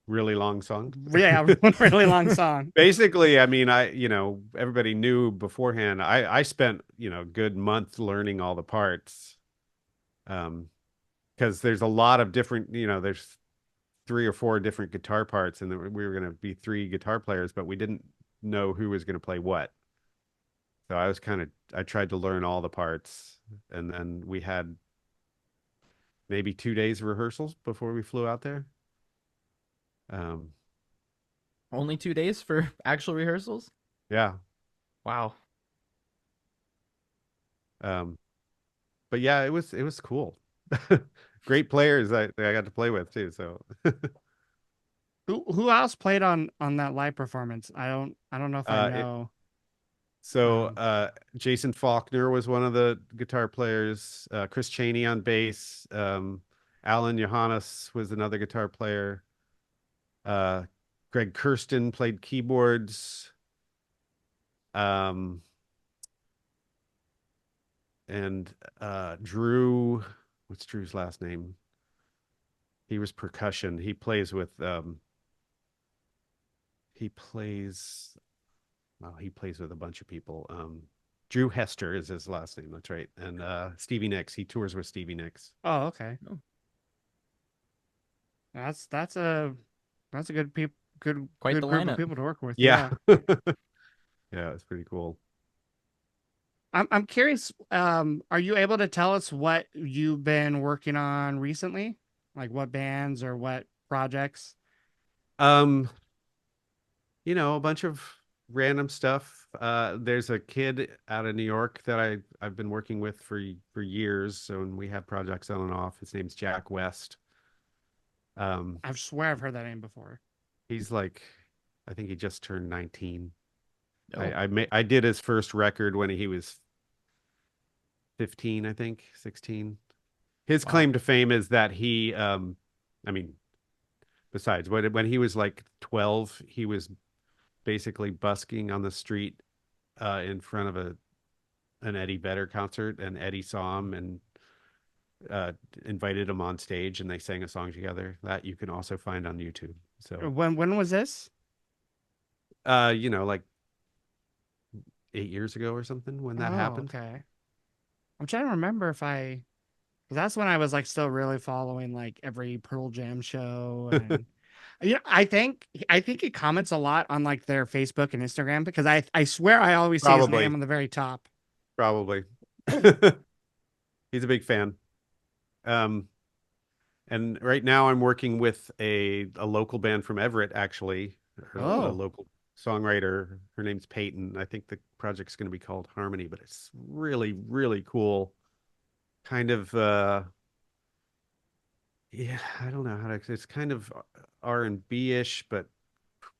really long song. yeah one really long song? Basically, I mean, everybody knew beforehand. I spent, a good month learning all the parts. Because there's a lot of different, there's 3 or 4 different guitar parts, and we were going to be 3 guitar players, but we didn't know who was going to play what. So I tried to learn all the parts, and then we had maybe 2 days of rehearsals before we flew out there. Um, Only 2 days for actual rehearsals? yeah. Wow. Um, but yeah, it was cool. Great players that I got to play with too. So Who else played on that live performance? I don't know if I uh, it, know. so Um, Jason Faulkner was one of the guitar players. Chris Chaney on bass. Alan Johannes was another guitar player. Uh, Greg Kirsten played keyboards. Um, and Drew, what's Drew's last name? He was percussion. He plays he plays with a bunch of people. Drew Hester is his last name. That's right. And Stevie Nicks. He tours with Stevie Nicks. oh, okay. Oh. That's a good Quite good the group of lineup. people to work with. Yeah. Yeah. Yeah, it's pretty cool. I'm curious, are you able to tell us what you've been working on recently? Like what bands or what projects? Um, a bunch of random stuff. There's a kid out of New York that I've been working with for years, so and we have projects on and off. His name's Jack West. Um, I swear I've heard that name before. he's like, I think he just turned 19. Oh, I did his first record when he was 15, I think, 16. His wow. claim to fame is that I mean, besides when he was like 12, he was basically busking on the street in front of an Eddie Vedder concert, and Eddie saw him and uh, invited him on stage, and they sang a song together. That you can also find on YouTube. So, When was this? like 8 years ago or something when that Oh, happened. okay. I'm trying to remember if because that's when I was like still really following like every Pearl Jam show, and I think he comments a lot on like their Facebook and Instagram, because I swear I always see his name Probably, on the very top. probably. He's a big fan. Um, and right now I'm working with a local band from Everett, actually, a Oh, local songwriter. Her name's Peyton. I think the project's going to be called Harmony, but it's really, really cool. Kind of, yeah, I don't know how to, it's kind of R&B-ish, but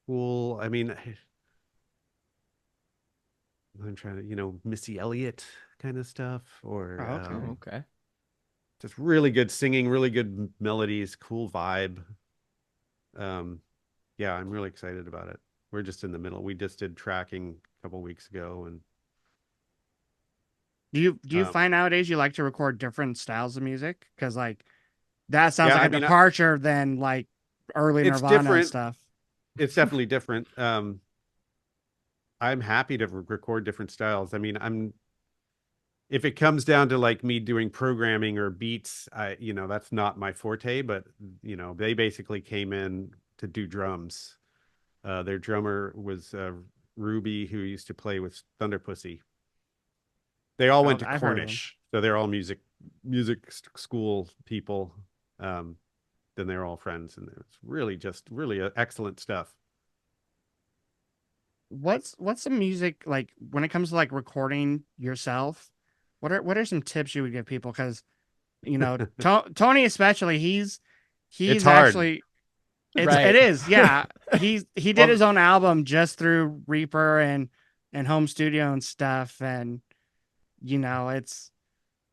cool. I mean, I'm trying to, Missy Elliott kind of stuff, or Oh, okay. okay. just really good singing, really good melodies, cool vibe. Um, yeah, I'm really excited about it. We're just in the middle. We just did tracking a couple weeks ago, and Do you um, find nowadays you like to record different styles of music? Because like that sounds yeah, like I a mean, departure than like early it's Nirvana and different. stuff. It's definitely different. I'm happy to record different styles. I mean, if it comes down to like me doing programming or beats, that's not my forte, but they basically came in to do drums. Their drummer was Ruby, who used to play with Thunder Pussy. They all went Oh, to I've heard of them. Cornish, so they're all music school people. Um, then they're all friends, and it's really just really excellent stuff. What's the music like when it comes to like recording yourself? What are some tips you would give people? Because Tony especially, It's he's hard. actually it Right. is, yeah. He did Well, his own album just through Reaper and home studio and stuff, and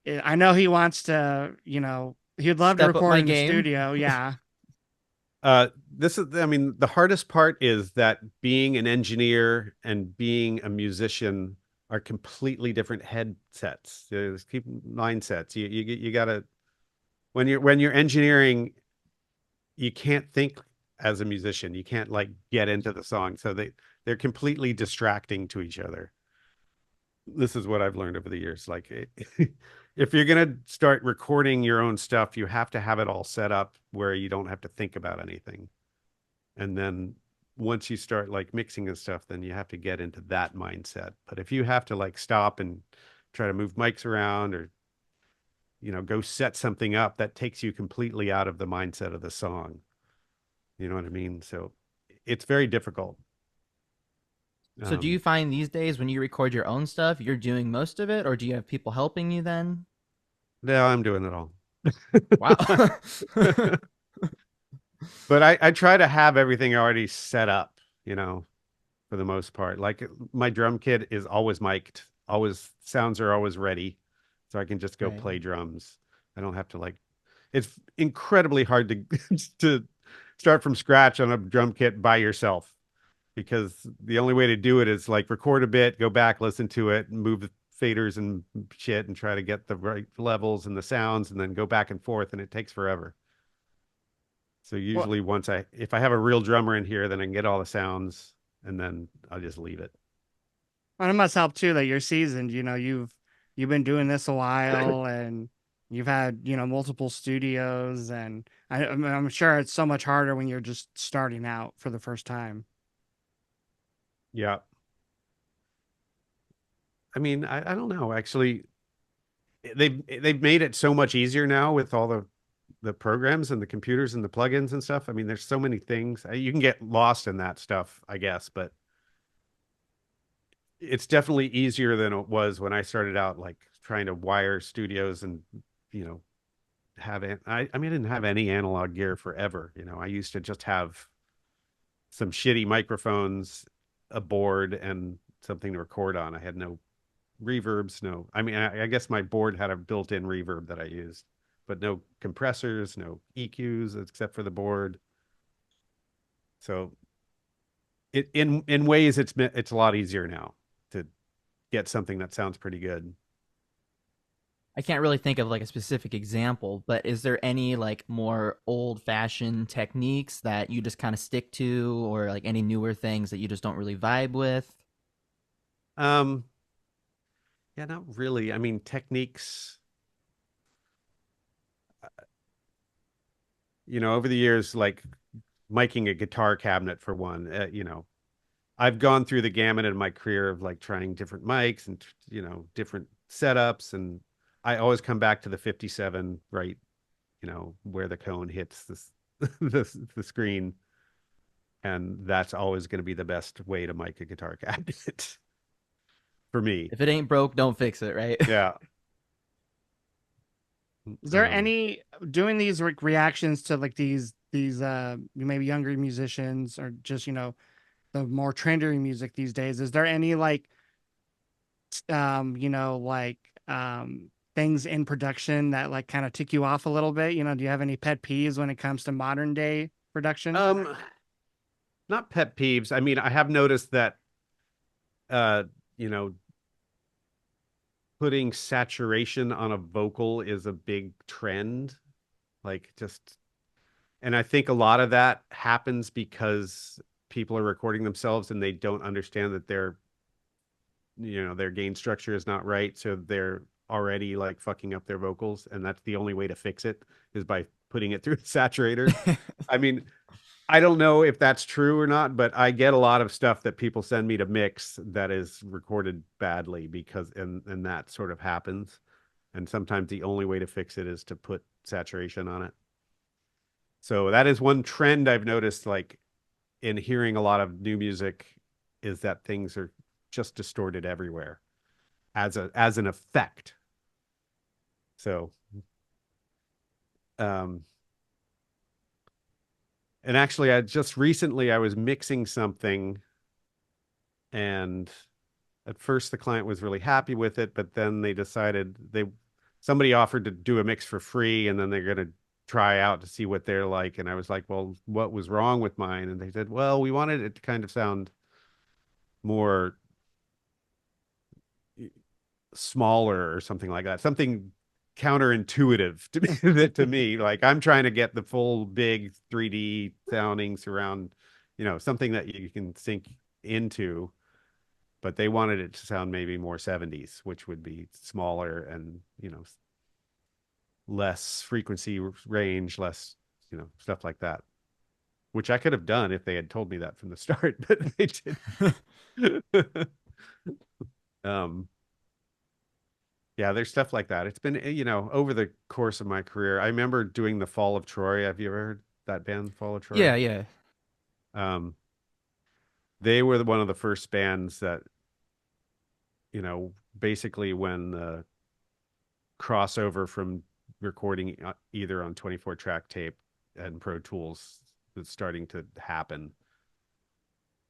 I know he wants to, he'd love to Step up record my in the game. studio, yeah. I mean, the hardest part is that being an engineer and being a musician are completely different headsets. There's keep mindsets. You gotta when you're engineering, you can't think as a musician. You can't like get into the song. So they're completely distracting to each other. This is what I've learned over the years. Like if you're gonna start recording your own stuff, you have to have it all set up where you don't have to think about anything. And then once you start like mixing and stuff, then you have to get into that mindset. But if you have to like stop and try to move mics around, or go set something up, that takes you completely out of the mindset of the song. You know what I mean? So it's very difficult. So do you um find these days when you record your own stuff, you're doing most of it, or do you have people helping you then? now I'm doing it all. Wow. But I try to have everything already set up, for the most part. Like my drum kit is always mic'd, always sounds are always ready, so I can just go Right. play drums. I don't have to like. It's incredibly hard to to start from scratch on a drum kit by yourself, because the only way to do it is like record a bit, go back, listen to it, and move the faders and shit, and try to get the right levels and the sounds, and then go back and forth, and it takes forever. So Well, usually if I have a real drummer in here, then I can get all the sounds, and then I'll just leave it. and it must help too that you're seasoned. You've been doing this a while, and you've had multiple studios, and I'm sure it's so much harder when you're just starting out for the first time. Yeah. I mean, I don't know. Actually, they've made it so much easier now with all the programs and the computers and the plugins and stuff. I mean, there's so many things. You can get lost in that stuff, I guess, but it's definitely easier than it was when I started out, like trying to wire studios and, you know, I mean, I didn't have any analog gear forever. You know, I used to just have some shitty microphones, a board, and something to record on. I had no reverbs, no. I mean, I guess my board had a built-in reverb that I used, but no compressors, no EQs except for the board. So in ways it's a lot easier now to get something that sounds pretty good. I can't really think of like a specific example, but is there any like more old-fashioned techniques that you just kind of stick to, or like any newer things that you just don't really vibe with? Um, yeah, not really. I mean, techniques, you know, over the years, like miking a guitar cabinet for one, you know, I've gone through the gamut in my career of like trying different mics and, you know, different setups. And I always come back to the 57, right? You know, where the cone hits the screen. And that's always going to be the best way to mic a guitar cabinet for me. If it ain't broke, don't fix it, right? Yeah. Is there Um, any doing these reactions to like these maybe younger musicians or just the more trendy music these days? Is there any like like things in production that like kind of tick you off a little bit? Do you have any pet peeves when it comes to modern day production? um, not pet peeves. I mean, I have noticed that, uh, you know, putting saturation on a vocal is a big trend. Like just, and I think a lot of that happens because people are recording themselves and they don't understand that their gain structure is not right. So they're already like fucking up their vocals. And that's the only way to fix it is by putting it through a saturator. I mean, I don't know if that's true or not, but I get a lot of stuff that people send me to mix that is recorded badly because and that sort of happens. And sometimes the only way to fix it is to put saturation on it. So that is one trend I've noticed, like in hearing a lot of new music, is that things are just distorted everywhere as an effect. So um and actually I just recently I was mixing something, and at first the client was really happy with it, but then they decided somebody offered to do a mix for free, and then they're going to try out to see what they're like. And I was like, well, what was wrong with mine? And they said, well, we wanted it to kind of sound more smaller or something like that, something counterintuitive to me. Like I'm trying to get the full big 3D sounding surround, something that you can sink into, but they wanted it to sound maybe more 70s, which would be smaller and, less frequency range, less, stuff like that, which I could have done if they had told me that from the start, but they didn't. um, yeah, there's stuff like that. It's been, over the course of my career. I remember doing the Fall of Troy. Have you ever heard that band, Fall of Troy? Yeah, yeah. Um, they were one of the first bands that, basically when the crossover from recording either on 24 track tape and Pro Tools was starting to happen.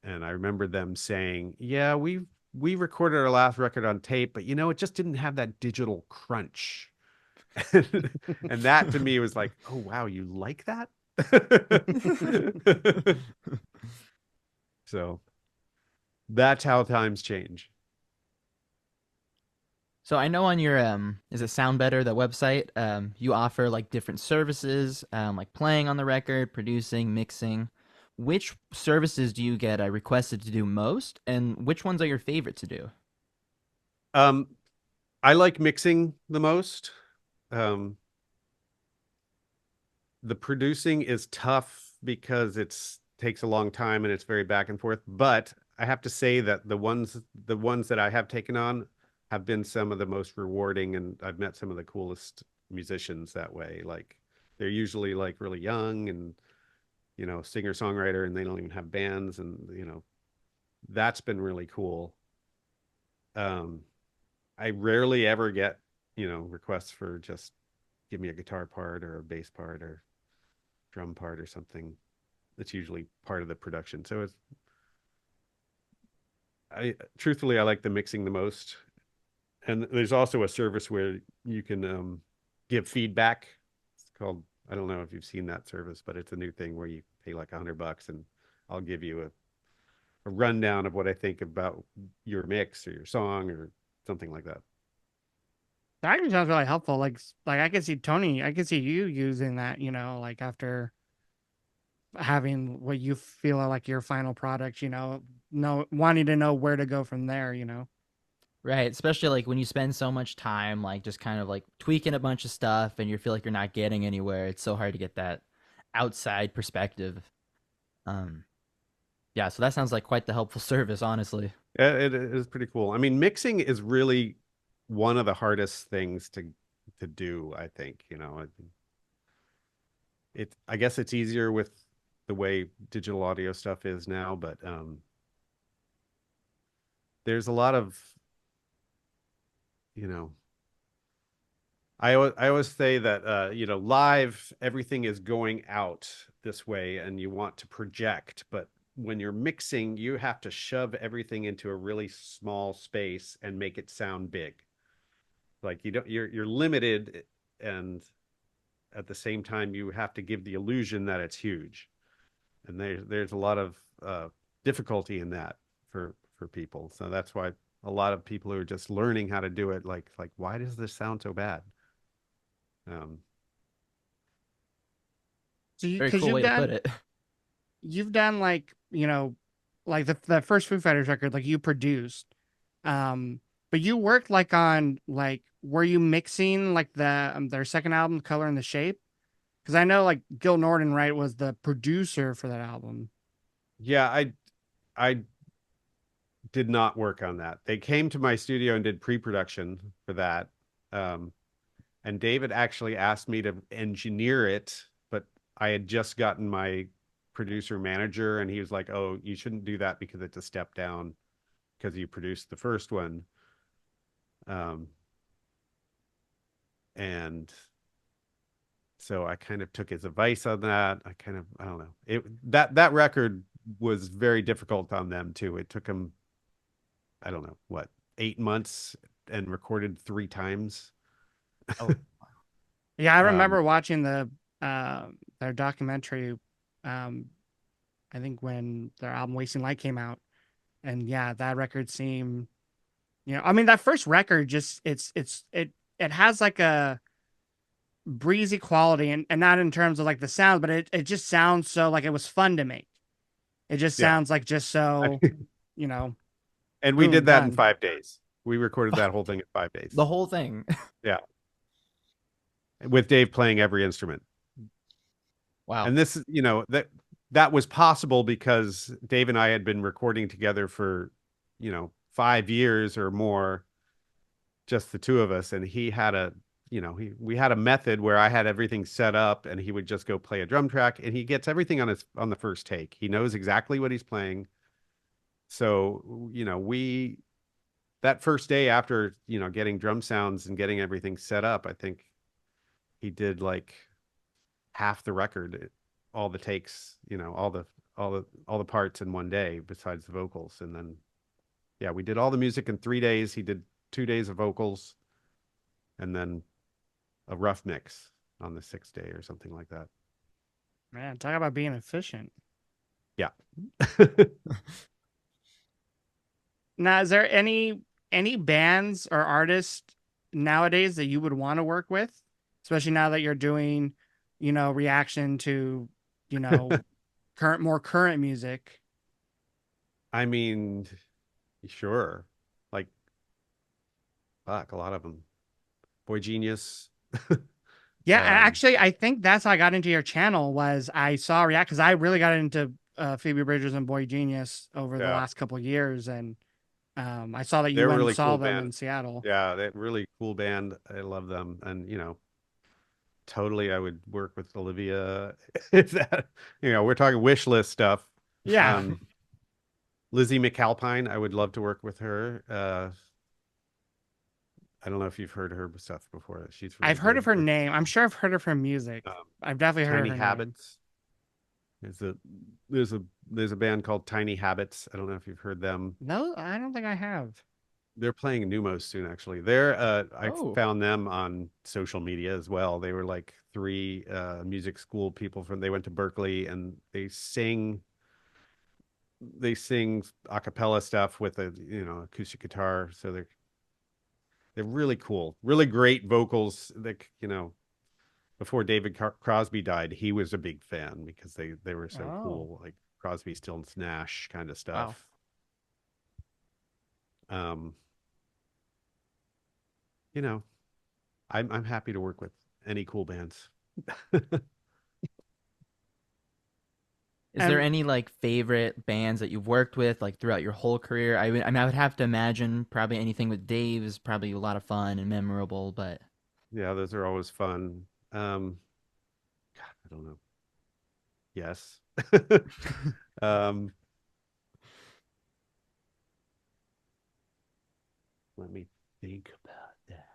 And I remember them saying, yeah, we recorded our last record on tape, but it just didn't have that digital crunch. And that to me was like, oh wow, you like that? So that's how times change. So I know on your is it Sound Better, the website, you offer like different services, like playing on the record, producing, mixing. Which services do you get requested to do most, and which ones are your favorite to do? um I like mixing the most. um the producing is tough because it's takes a long time and it's very back and forth. But I have to say that the ones that I have taken on have been some of the most rewarding, and I've met some of the coolest musicians that way. Like they're usually like really young and singer songwriter, and they don't even have bands, and that's been really cool. Um, I rarely ever get, requests for just give me a guitar part or a bass part or drum part or something. That's usually part of the production. So I truthfully, I like the mixing the most. And there's also a service where you can give feedback. It's called, I don't know if you've seen that service, but it's a new thing where you pay like $100 and I'll give you a rundown of what I think about your mix or your song or something like that. That actually sounds really helpful. Like I could see Tony, I could see you using that, like after having what you feel are like your final product, know wanting to know where to go from there. Right, especially like when you spend so much time like just kind of like tweaking a bunch of stuff and you feel like you're not getting anywhere. It's so hard to get that outside perspective. Um, yeah, so that sounds like quite the helpful service, honestly. It is pretty cool. I mean, mixing is really one of the hardest things to do, I think, I guess it's easier with the way digital audio stuff is now, but there's a lot of, you know, I always say that live everything is going out this way and you want to project, but when you're mixing, you have to shove everything into a really small space and make it sound big. Like you're limited, and at the same time you have to give the illusion that it's huge. And there's a lot of difficulty in that for people. So that's why a lot of people who are just learning how to do it, like why does this sound so bad? Um, So you, Very because cool way to put it. you've done like, like the first Foo Fighters record, like you produced, um, but you worked like on like, were you mixing like their second album, Color and the Shape? Because I know like Gil Norton, right, was the producer for that album. yeah, I did not work on that. They came to my studio and did pre-production for that. Um, and David actually asked me to engineer it, but I had just gotten my producer manager and he was like, "Oh, you shouldn't do that because it's a step down because you produced the first one." Um, and so I kind of took his advice on that. I don't know. That record was very difficult on them too. It took them, I don't know, what, 8 months and recorded 3 times. Oh, Yeah, I Um, remember watching uh their documentary, um, I think when their album Wasting Light came out. And yeah, that record seemed, I mean, that first record just it has like a breezy quality, and not in terms of like the sound, but it just sounds so like it was fun to make. It just yeah. sounds like just so, you know, And we boom, did that in done. 5 days. We recorded that whole thing in 5 days. the whole thing. Yeah. With Dave playing every instrument. Wow. And this, that was possible because Dave and I had been recording together for, 5 years or more, just the two of us. And he had we had a method where I had everything set up and he would just go play a drum track and he gets everything on the first take. He knows exactly what he's playing. So, that first day after, getting drum sounds and getting everything set up, I think he did like half the record, all the takes, all the parts in one day besides the vocals. And then yeah, we did all the music in 3 days. He did 2 days of vocals and then a rough mix on the sixth day or something like that. Man, talk about being efficient. Yeah. Now, is there any bands or artists nowadays that you would want to work with, especially now that you're doing, reaction to, you know, more current music? I mean, sure. Like, fuck, a lot of them. Boy Genius. Yeah, um, actually, I think that's how I got into your channel. Was I saw react because I really got into Phoebe Bridgers and Boy Genius over the yeah, last couple of years, and I saw that you they're a went and really saw cool them band. in Seattle. Yeah, they're really cool band. I love them. And, totally I would work with Olivia. If that, we're talking wish list stuff. Yeah, Um, Lizzie McAlpine, I would love to work with her. I don't know if you've heard her stuff before. She's really I've heard of good. her name. I'm sure I've heard of her music. Um, I've definitely heard of Tiny her name. Habits. There's a there's a there's a band called Tiny Habits. I don't know if you've heard them. No, I don't think I have. They're playing Numos soon, actually. They're I Oh, found them on social media as well. They were like three music school people from they went to Berkeley and they sing a cappella stuff with a acoustic guitar. So they're really cool, really great vocals. Like before David Crosby died, he was a big fan because they were so Oh, cool, like Crosby, Stills, Nash kind of wow. stuff. Um, you know, I'm happy to work with any cool bands. is there And any like favorite bands that you've worked with like throughout your whole career? I mean, I would have to imagine probably anything with Dave is probably a lot of fun and memorable, but Yeah, those are always fun. God, I don't know. Yes. um, Let me think about that.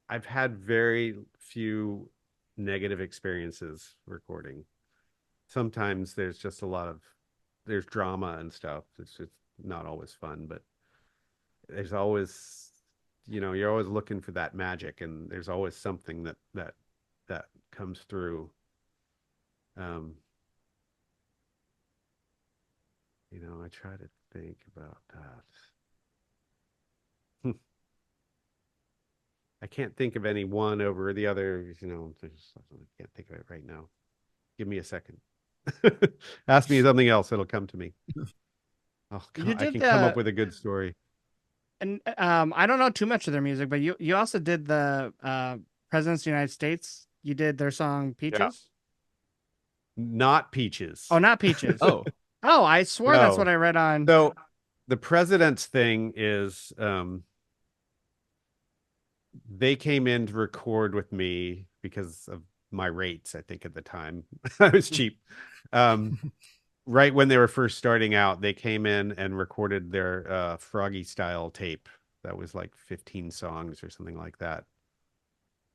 I've had very few negative experiences recording. Sometimes there's drama and stuff. It's just not always fun, but there's always, you're always looking for that magic, and there's always something that comes through. Um, I try to think about that. I can't think of any one over the other. I can't think of it right now. Give me a second. Ask me something else; it'll come to me. Oh, you I did can come up the with a good story. and I don't know too much of their music, but you also did the Presidents of the United States. You did their song Yeah, Peaches. not Oh, peaches. not Peaches. oh, Oh, I swore that's what No. I read on. So the president's thing is they came in to record with me because of my rates, I think at the time. I was cheap. Um, right when they were first starting out, they came in and recorded their Froggy style tape. That was like 15 songs or something like that.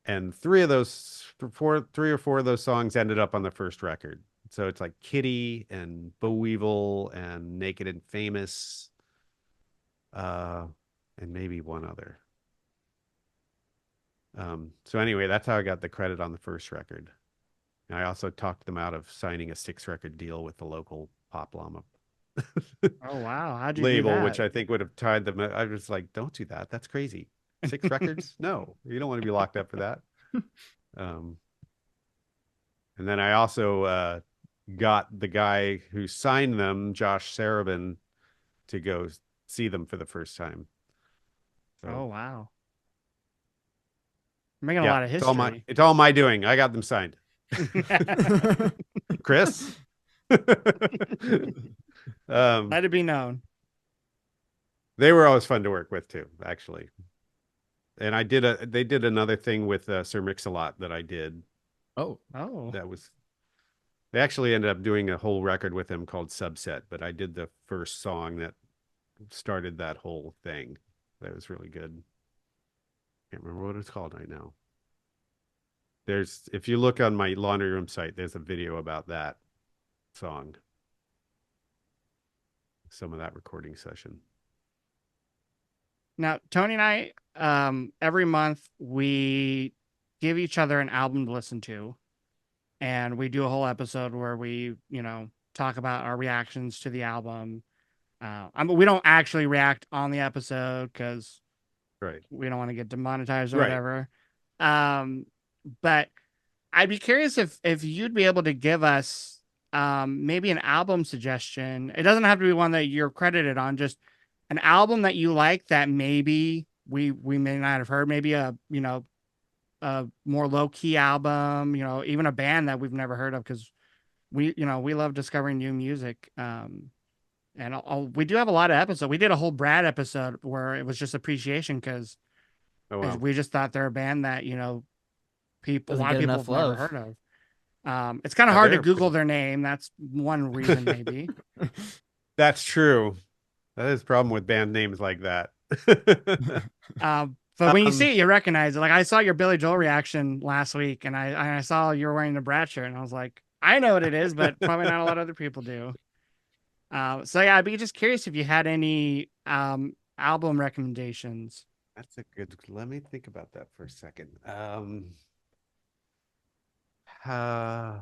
And three or four of those songs ended up on the first record. So it's like Kitty and Bo Weevil and Naked and Famous, uh, and maybe one other. So anyway, that's how I got the credit on the first record. And I also talked them out of signing a 6 record deal with the local Pop Llama Oh wow, how'd you do label, which that? I think would have tied them. I was like, don't do that. That's crazy. 6 records? No, you don't want to be locked up for that. Um, and then I also got the guy who signed them, Josh Sarabin, to go see them for the first time. Oh So wow, you're making a yeah, lot of it's all my history. it's all my doing. I got them signed. Chris. Let it be known. They were always fun to work with too, actually. And they did another thing with Sir Mix-a-Lot that I did. oh, Oh, That was They actually ended up doing a whole record with him called Subset, but I did the first song that started that whole thing. That was really good. Can't remember what it's called right now. If you look on my laundry room site, there's a video about that song, some of that recording session. now Tony and I, every month we give each other an album to listen to, and we do a whole episode where we, talk about our reactions to the album. We don't actually react on the episode because Right. we don't want to get demonetized or Right. whatever. But I'd be curious if you'd be able to give us maybe an album suggestion. It doesn't have to be one that you're credited on, just an album that you like that maybe we may not have heard, maybe a more low key album, even a band that we've never heard of, because we love discovering new music. And we do have a lot of episodes. We did a whole Brad episode where it was just appreciation because Oh wow. we just thought they're a band that a doesn't lot of get people enough have never love. heard of. It's kind of Yeah, hard to Google their name. That's one reason maybe. That's true. That is a problem with band names like that. But when you Um, see it, you recognize it. Like I saw your Billy Joel reaction last week, and I saw you were wearing the Brat shirt, and I was like, I know what it is, but probably not a lot of other people do. So yeah, I'd be just curious if you had any album recommendations. that's a good. Let me think about that for a second. Uh,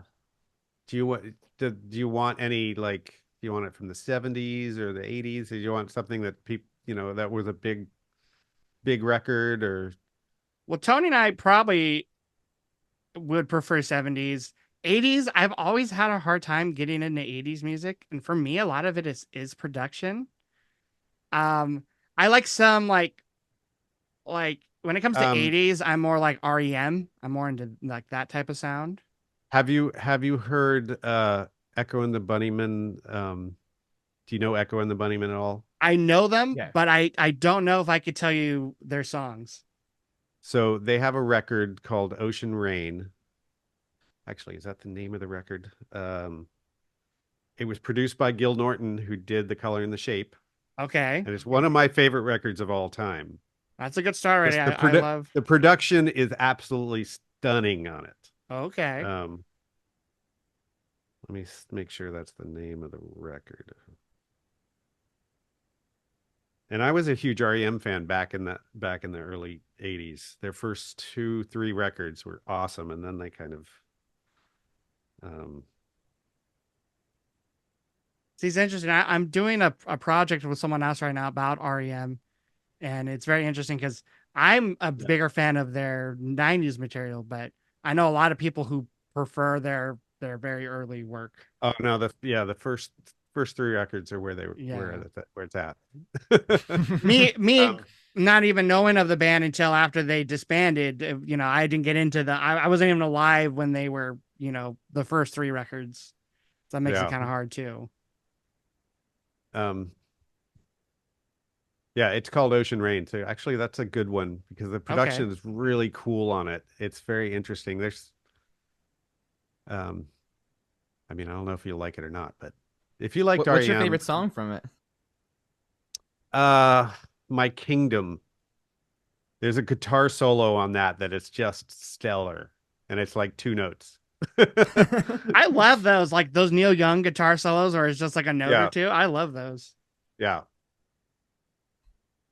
do you want do you want any like do you want it from the 70s or the 80s? Do you want something that people that was a big record or Well, Tony and I probably would prefer 70s. 80s, I've always had a hard time getting into 80s music, and for me, a lot of it is production. Um, I like some like when it comes to um 80s, I'm more like REM. I'm more into like that type of sound. have you heard Echo and the Bunnymen? Do you know Echo and the Bunnymen at all? I know them, Yeah. but I don't know if I could tell you their songs. So they have a record called Ocean Rain. Actually, is that the name of the record? It was produced by Gil Norton, who did The Color and the Shape, Okay, and it's one of my favorite records of all time. that's a good start already. Just I love. the production is absolutely stunning on it. Okay, Um, let me make sure that's the name of the record. And I was a huge REM fan back in the early 80s. Their first two, three records were awesome, and then they kind of um see, it's interesting. I'm doing a project with someone else right now about REM, and it's very interesting because I'm a yeah. bigger fan of their 90s material, but I know a lot of people who prefer their very early work. Oh no, the first three records are where they Yeah. where it's at. Me um, not even knowing of the band until after they disbanded. I didn't get into I wasn't even alive when they were, the first three records. So that makes it yeah. kind of hard too. Um, yeah, it's called Ocean Rain. So actually that's a good one because the Okay. production is really cool on it. It's very interesting. There's um I mean, I don't know if you like it or not, but if you liked What's your REM, favorite song from it? uh My Kingdom. There's a guitar solo on that is just stellar. And it's like two notes. I love those, like those Neil Young guitar solos, or it's just like a note or Yeah, two. I love those. yeah.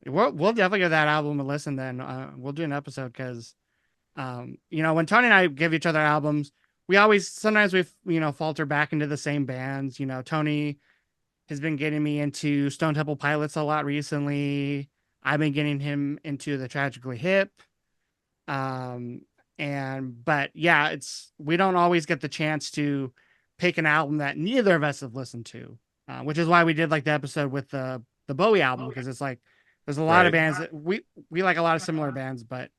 We'll definitely give that album a listen. Then we'll do an episode because, when Tony and I give each other albums, we always sometimes we falter back into the same bands. Tony has been getting me into Stone Temple Pilots a lot recently. I've been getting him into the Tragically Hip. Um, but yeah, we don't always get the chance to pick an album that neither of us have listened to, which is why we did like the episode with the Bowie album, because it's like there's a lot of Right. bands that we like a lot of similar bands, but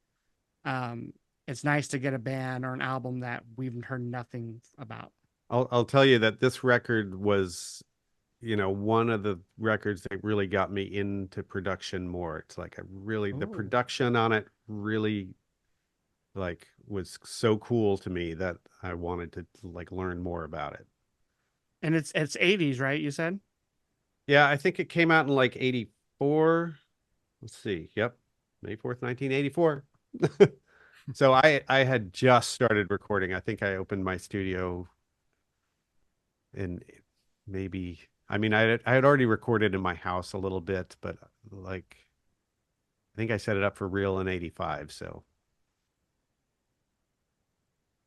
um, it's nice to get a band or an album that we've heard nothing about. I'll tell you that this record was, one of the records that really got me into production more. It's like the Oh, production on it really like was so cool to me that I wanted to like learn more about it. and it's 80s, right? You said. Yeah, I think it came out in like 84. Let's see. Yep. May 4th, 1984. So I had just started recording. I think I opened my studio in maybe I mean I had already recorded in my house a little bit, but like I think I set it up for real in 85. So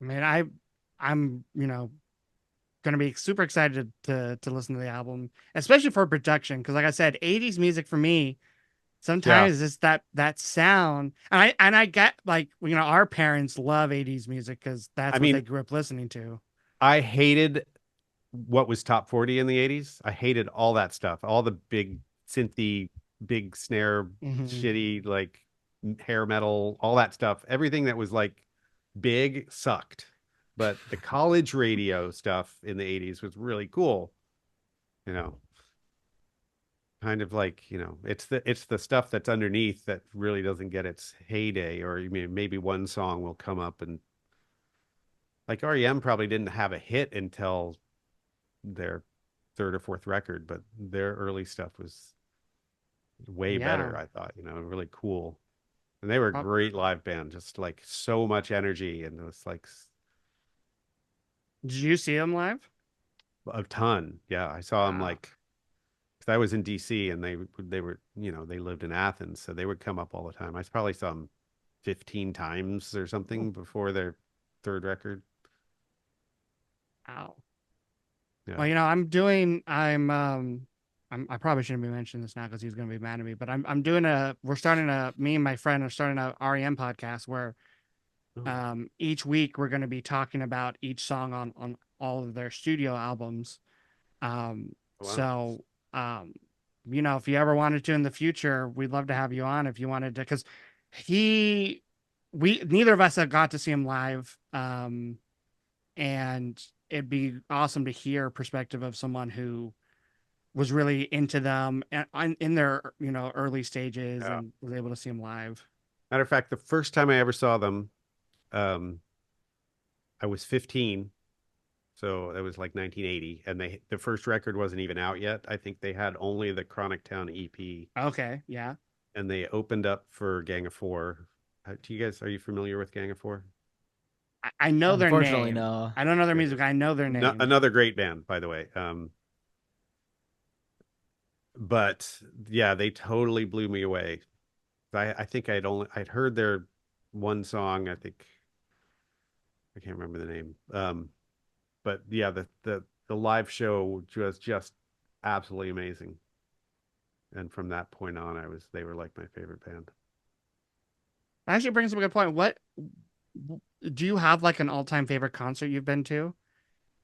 I mean, I'm gonna be super excited to listen to the album, especially for production, because like I said, 80s music for me yeah. sometimes it's that sound, and I get like our parents love 80s music because I that's what they mean, grew up listening to. I hated what was top 40 in the 80s. I hated all that stuff, all the big synthy, big snare, Hmm. shitty like hair metal, all that stuff. Everything that was like big sucked. But the college radio stuff in the 80s was really cool, you know. Kind of like, it's the stuff that's underneath that really doesn't get its heyday, or you mean maybe one song will come up and like REM probably didn't have a hit until their third or fourth record, but their early stuff was way Yeah. better, I thought, really cool. And they were a Oh, great live band, just like so much energy, and it was like did you see him live? a ton. Yeah, I saw them Wow. like, because I was in DC and they were, they lived in Athens, so they would come up all the time. I probably saw them 15 times or Oh, something before their third record. wow. Yeah. Well, I probably shouldn't be mentioning this now because he's gonna be mad at me, but me and my friend are starting a REM podcast where Oh, each week we're gonna be talking about each song on all of their studio albums. Um, wow. so um, if you ever wanted to in the future, we'd love to have you on if you wanted to, because he we neither of us have got to see him live. And it'd be awesome to hear perspective of someone who was really into them and in their early stages Yeah. and was able to see them live. Matter of fact, the first time I ever saw them, um, I was 15. So it was like 1980, and the first record wasn't even out yet. I think they had only the Chronic Town EP, Okay, yeah. and they opened up for Gang of Four. Are you familiar with Gang of Four? I know their Unfortunately, name. no. I don't know their Okay. music. I know their No, name. another great band, by the way. But yeah, they totally blew me away. I think I'd heard their one song. I can't remember the name. But yeah, the live show was just absolutely amazing. And from that point on, they were like my favorite band. Actually brings up a good point. What do you have like an all-time favorite concert you've been to?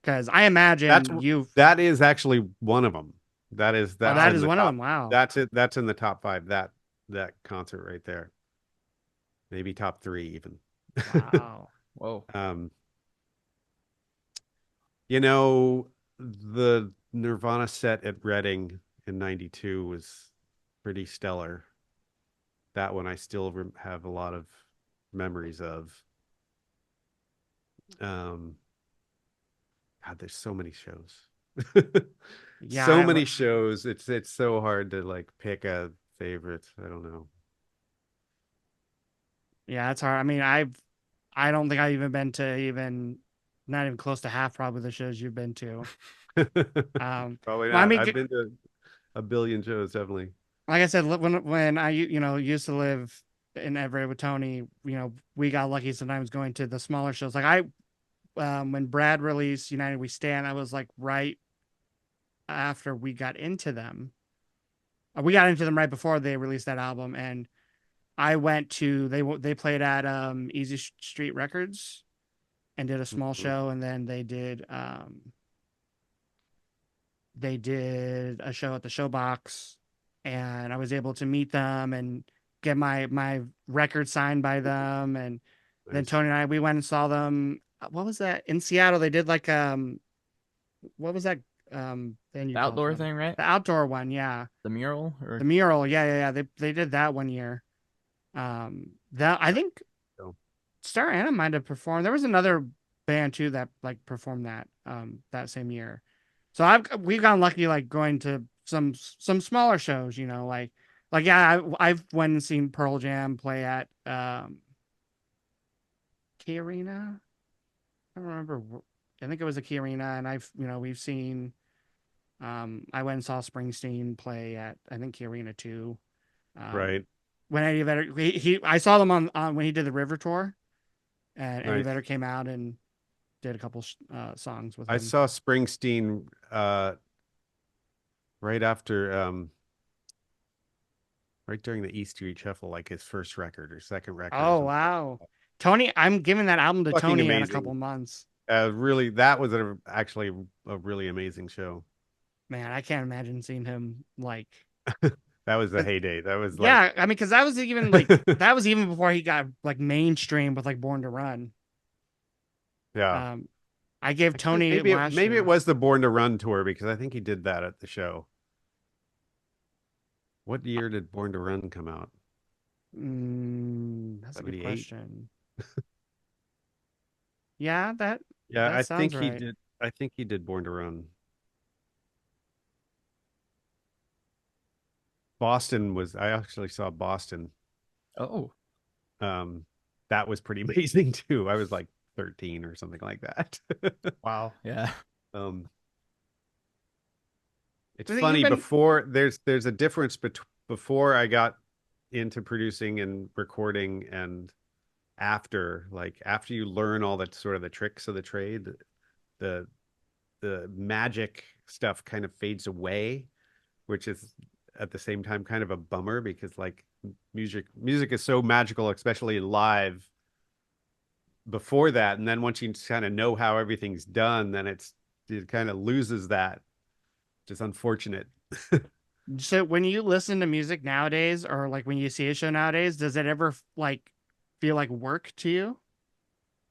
Because I That's imagine you've that is actually one of them. oh, That's that in is the one of top. them. Wow. That's it. That's in the top five. That concert right there, maybe top three even. Wow. Whoa. um, you know, the Nirvana set at Reading in '92 was pretty stellar. That one I still have a lot of memories of. Um, God, there's so many shows. Yeah, So many shows. It's so hard to like pick a favorite. I don't know. yeah, it's hard. I mean, I don't think I've even been to even not even close to half probably the shows you've been to. Probably Well, I not. mean, I've been to a billion shows, definitely. like I said, when I used to live in Everett with Tony, we got lucky sometimes going to the smaller shows. Like when Brad released United We Stand, I was like right after we got into them. We got into them right before they released that album, and I went to they played at Easy Street Records and did a small Mhm. show, and then they did a show at the Showbox, and I was able to meet them and get my record signed by them. And then Nice. Tony and we went and saw them. What was that in Seattle? They did like what was that venue The called? outdoor thing, right? The outdoor one, yeah. The mural, The or mural, yeah, yeah, yeah. They did that one year. That I think So, Star Anna might have performed. There was another band too that like performed that same year. So we've gotten lucky like going to some smaller shows, like yeah, I've went and seen Pearl Jam play at Key Arena. I don't remember. I think it was a Key Arena, and we've seen I went and saw Springsteen play at I think Key Arena too. Um, right. when Eddie Vedder I saw them on when he did the River tour, and Eddie Nice. Vedder came out and did a couple songs with I him. saw Springsteen right after right during the E Street Shuffle, like his first record or second record or Oh something. wow, Tony! I'm giving that album to Fucking Tony in a couple amazing. months. Really, that was actually a really amazing show. Man, I can't imagine seeing him like. That was the heyday. That was like, Yeah, I mean, because that was even before he got like mainstream with like Born to Run. yeah. Um, I gave Actually, Tony last maybe it year. was the Born to Run tour because I think he did that at the show. What year did Born to Run come out? That's a good 78. question. Yeah, that Yeah, that sounds right. I think he did Born to Run. Boston was, I actually saw Boston. Oh, Um, that was pretty amazing too. I was like 13 or something like that. wow. Yeah. Um, it's So you've funny been before there's a difference before I got into producing and recording and after, like after you learn all the sort of the tricks of the trade, the the magic stuff kind of fades away, which is at the same time kind of a bummer because like music is so magical, especially live before that. And then once you kind of know how everything's done, then it kind of loses that. Just unfortunate. so when you listen to music nowadays, or like when you see a show nowadays, does it ever like feel like work to you?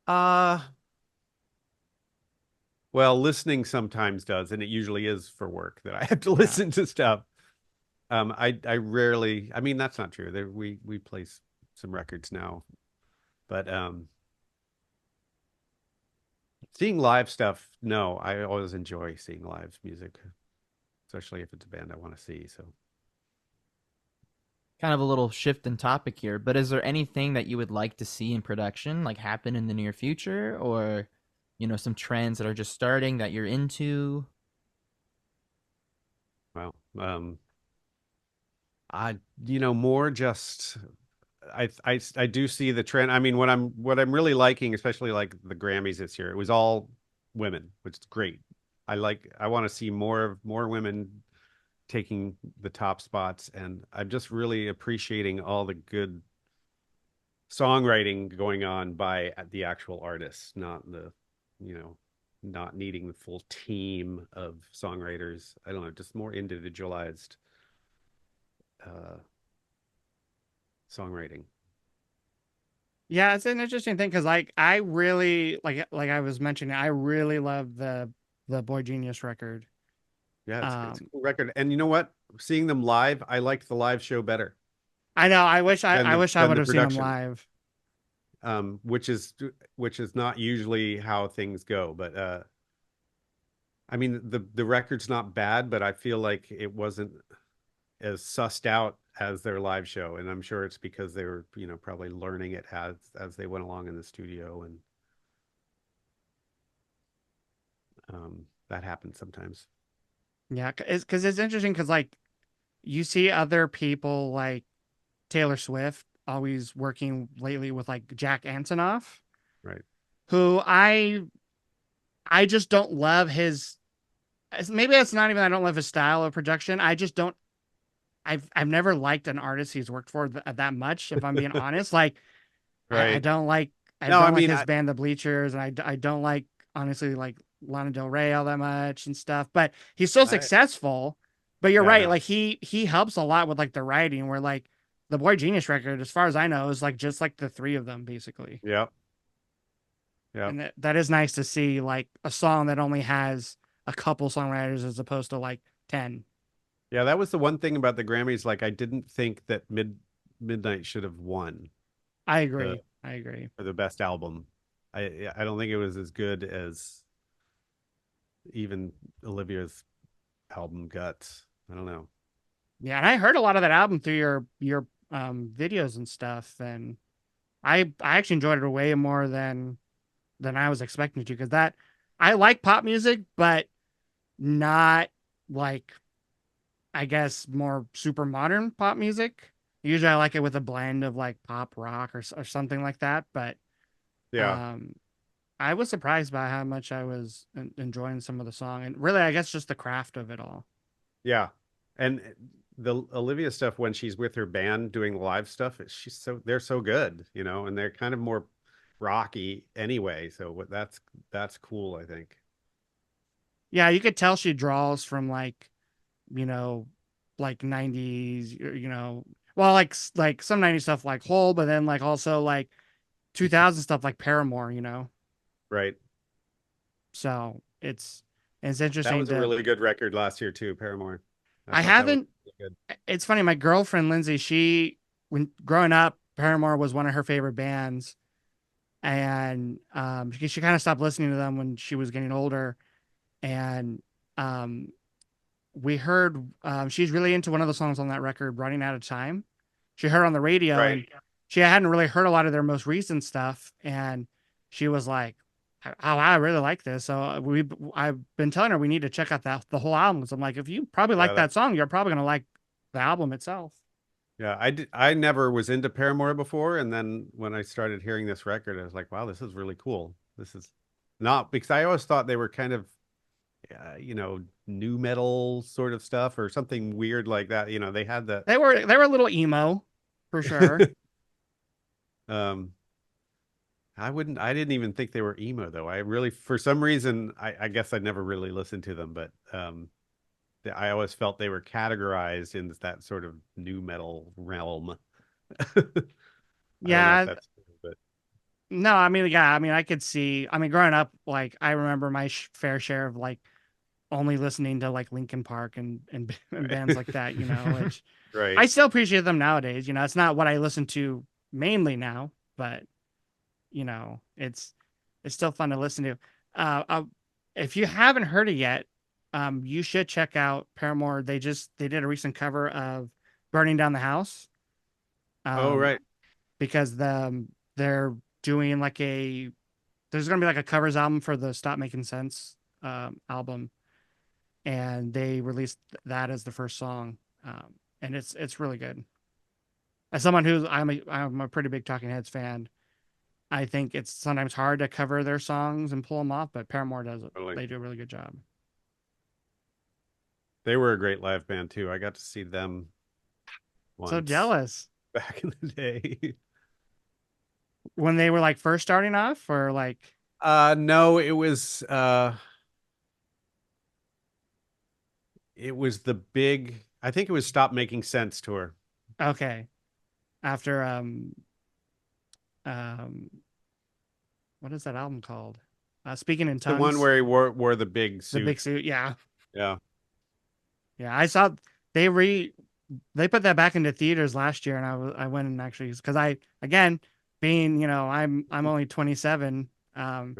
Uh well, listening sometimes does, and it usually is for work that I have to Yeah. listen to stuff. I rarely, I mean, that's not true. There, we play some records now, but seeing live stuff, no, I always enjoy seeing live music, especially if it's a band I want to see. So, Kind of a little shift in topic here, but is there anything that you would like to see in production, like happen in the near future, or some trends that are just starting that you're into? well, I, more just I do see the trend. I mean, what I'm really liking, especially like the Grammys this year, it was all women, which is great. I want to see more women taking the top spots, and I'm just really appreciating all the good songwriting going on by the actual artists, not you know, not needing the full team of songwriters. I don't know, just more individualized uh, songwriting. Yeah, it's an interesting thing because like I really like I was mentioning, I really love the Boy Genius record. Yeah, it's a Um, cool record. And you know what? Seeing them live, I liked the live show better I know I wish I than would the have seen them production. live. Which is not usually how things go. But I mean the record's not bad, but I feel like it wasn't as sussed out as their live show, and I'm sure it's because they were, probably learning it as they went along in the studio, and that happens sometimes. Yeah, it's because it's interesting because like you see other people like Taylor Swift always working lately with like Jack Antonoff, Right. who I just don't love his. Maybe that's not even I don't love his style of production. I just don't. I've never liked an artist he's worked for that much. If I'm being honest, like I Right. don't like No, I mean, his band The Bleachers, and I don't like honestly like Lana Del Rey all that much and stuff. But he's so I successful. But you're yeah, I right, know. like he helps a lot with like the writing. Where like the Boy Genius record, as far as I know, is like just like the three of them basically, Yep. Yep. and that is nice to see like a song that only has a couple songwriters as opposed to like 10. Yeah, that was the one thing about the Grammys. Like, I didn't think that Midnight should have won I the agree. I agree. for the best album. I don't think it was as good as even Olivia's album Guts. I don't know. Yeah, and I heard a lot of that album through your videos and stuff, and I actually enjoyed it way more than I was expecting to because that I like pop music, but not like I guess more super modern pop music. Usually I like it with a blend of like pop rock or something like that, but Yeah, um I was surprised by how much I was enjoying some of the song and really I guess just the craft of it all. yeah. And the Olivia stuff when she's with her band doing live stuff, they're so good, and they're kind of more rocky anyway. So that's cool, I think. Yeah, you could tell she draws from like you know, like 90s, well, like some 90s stuff like Hole, but then like also like 2000 stuff like Paramore. Right. So it's That interesting was a to really good record last year too, Paramore. I I thought that was haven't really good. it's funny, my girlfriend Lindsay, she when growing up, Paramore was one of her favorite bands. And she kind of stopped listening to them when she was getting older. And um we heard she's really into one of the songs on that record, Running Out of Time. She heard on the radio, Right. and she hadn't really heard a lot of their most recent stuff, and she was like, "Oh, I really like this." So I've been telling her we need to check out the whole album. So I'm like, if you probably Yeah, like that song, you're probably gonna like the album itself. yeah. I never was into Paramore before, and then when I started hearing this record, I was like, wow, this is really cool. This is not because I always thought they were kind of new metal sort of stuff or something weird like that. They had that. They were a little emo, for sure. um, I didn't even think they were emo though. I really, for some reason, I guess I never really listened to them, but I always felt they were categorized in that sort of new metal realm. I don't know if Yeah, that's, but no, I mean, yeah, I mean, I could see. I mean, growing up, like I remember my fair share of like only listening to like Linkin Park and bands like that, which right. I still appreciate them nowadays. It's not what I listen to mainly now, but it's still fun to listen to. If you haven't heard it yet, you should check out Paramore. They did a recent cover of "Burning Down the House," Oh, um, right. because they're doing like there's gonna be like a covers album for the Stop Making Sense album, and they released that as the first song, and it's really good. As someone I'm a pretty big Talking Heads fan, I think it's sometimes hard to cover their songs and pull them off, but Paramore does it. Totally. They do a really good job. They were a great live band too. I got to see them So once jealous back in the day. when they were like first starting off, or like No, it was the big, I think it was Stop Making Sense tour. okay after um what is that album called? Speaking in It's the one Tongues, where he wore the big the suit. big suit. Yeah, Yeah. yeah. I saw they re they put that back into theaters last year, and I went and actually because I again being I'm only 27. Right.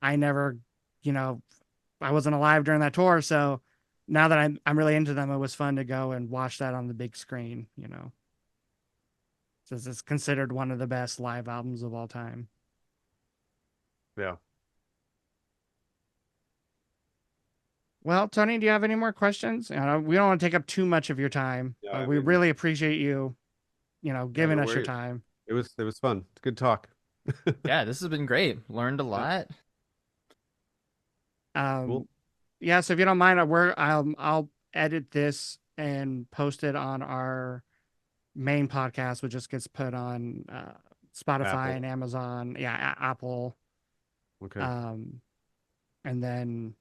I never you know I wasn't alive during that tour, so now that I'm really into them, it was fun to go and watch that on the big screen. Since it's considered one of the best live albums of all time. Yeah. Well, Tony, do you have any more questions? We don't want to take up too much of your time, Yeah. but I we mean, really appreciate you, yeah, giving no us your worries. time. It was fun. It's good talk. Yeah, this has been great. Learned a Yeah. lot. Cool. Um, yeah, so if you don't mind, I'll edit this and post it on our main podcast, which just gets put on Spotify Apple. and Amazon, yeah, Apple. Okay. Um, and then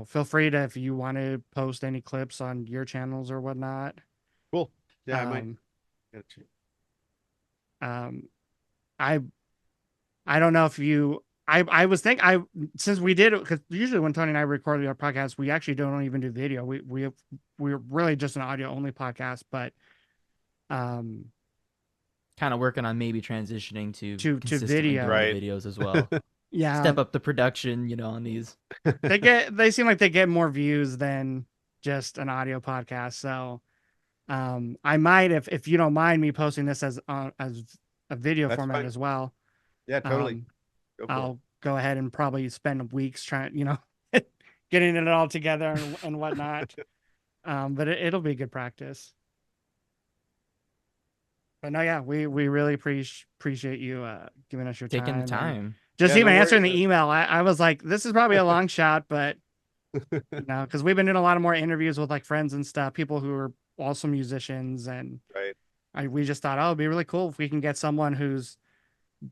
feel free to if you want to post any clips on your channels or whatnot. Cool. Yeah, I might. Um, Get you. um, I I don't know if you. I was think I since we did because usually when Tony and I record our podcast, we actually don't even do video. We're really just an audio only podcast, but um Kind of working on maybe transitioning to to consistently doing video. the Right. videos as well. Yeah, Step up the production, on these. they seem like they get more views than just an audio podcast. So I might if you don't mind me posting this as a video That's format fine. as well. Yeah, totally. Um Go for it. I'll go ahead and probably spend weeks trying, getting it all together and whatnot. But it'll be good practice. But no, yeah, we really appreciate you giving us your Taking the time and time. just Yeah, even no answering worries. the email. I was like, this is probably a long shot, but because we've been doing a lot of more interviews with like friends and stuff, people who are also musicians, and Right. we just thought, oh, it'd be really cool if we can get someone who's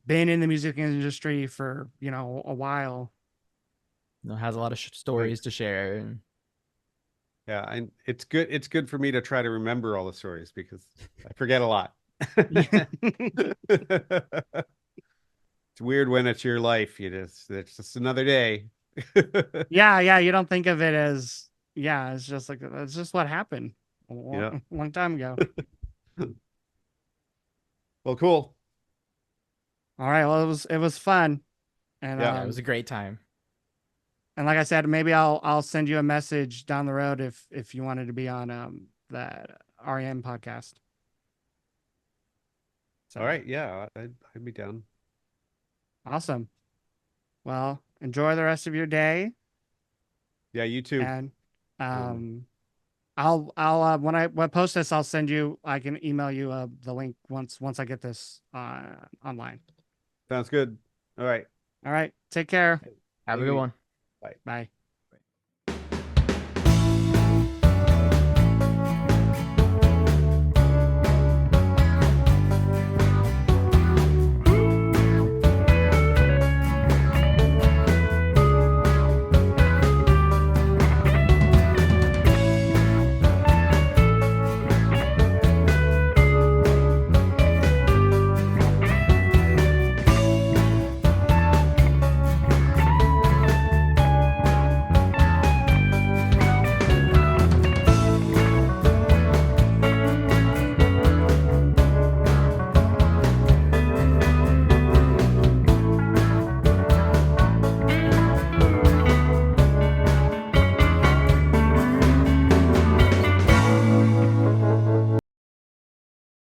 been in the music industry for a while. Has a lot of Right. stories to share. And Yeah, and it's good. It's good for me to try to remember all the stories because I forget a lot. It's weird when it's your life. It's just another day. Yeah, you don't think of it as it's just like it's just what happened a Yeah. long time ago. Well, cool. All right, well it was fun, and Yeah. yeah, it was a great time. And like I said, maybe I'll send you a message down the road if you wanted to be on that REM podcast. All So right, yeah, I'd be down. awesome. Well, enjoy the rest of your day, Yeah, you too. and Um, I'll when I post this, I'll send you. I can email you the link once I get this online. Sounds good. All right. All right, take care. Have a Take it good easy. one. Bye. Bye.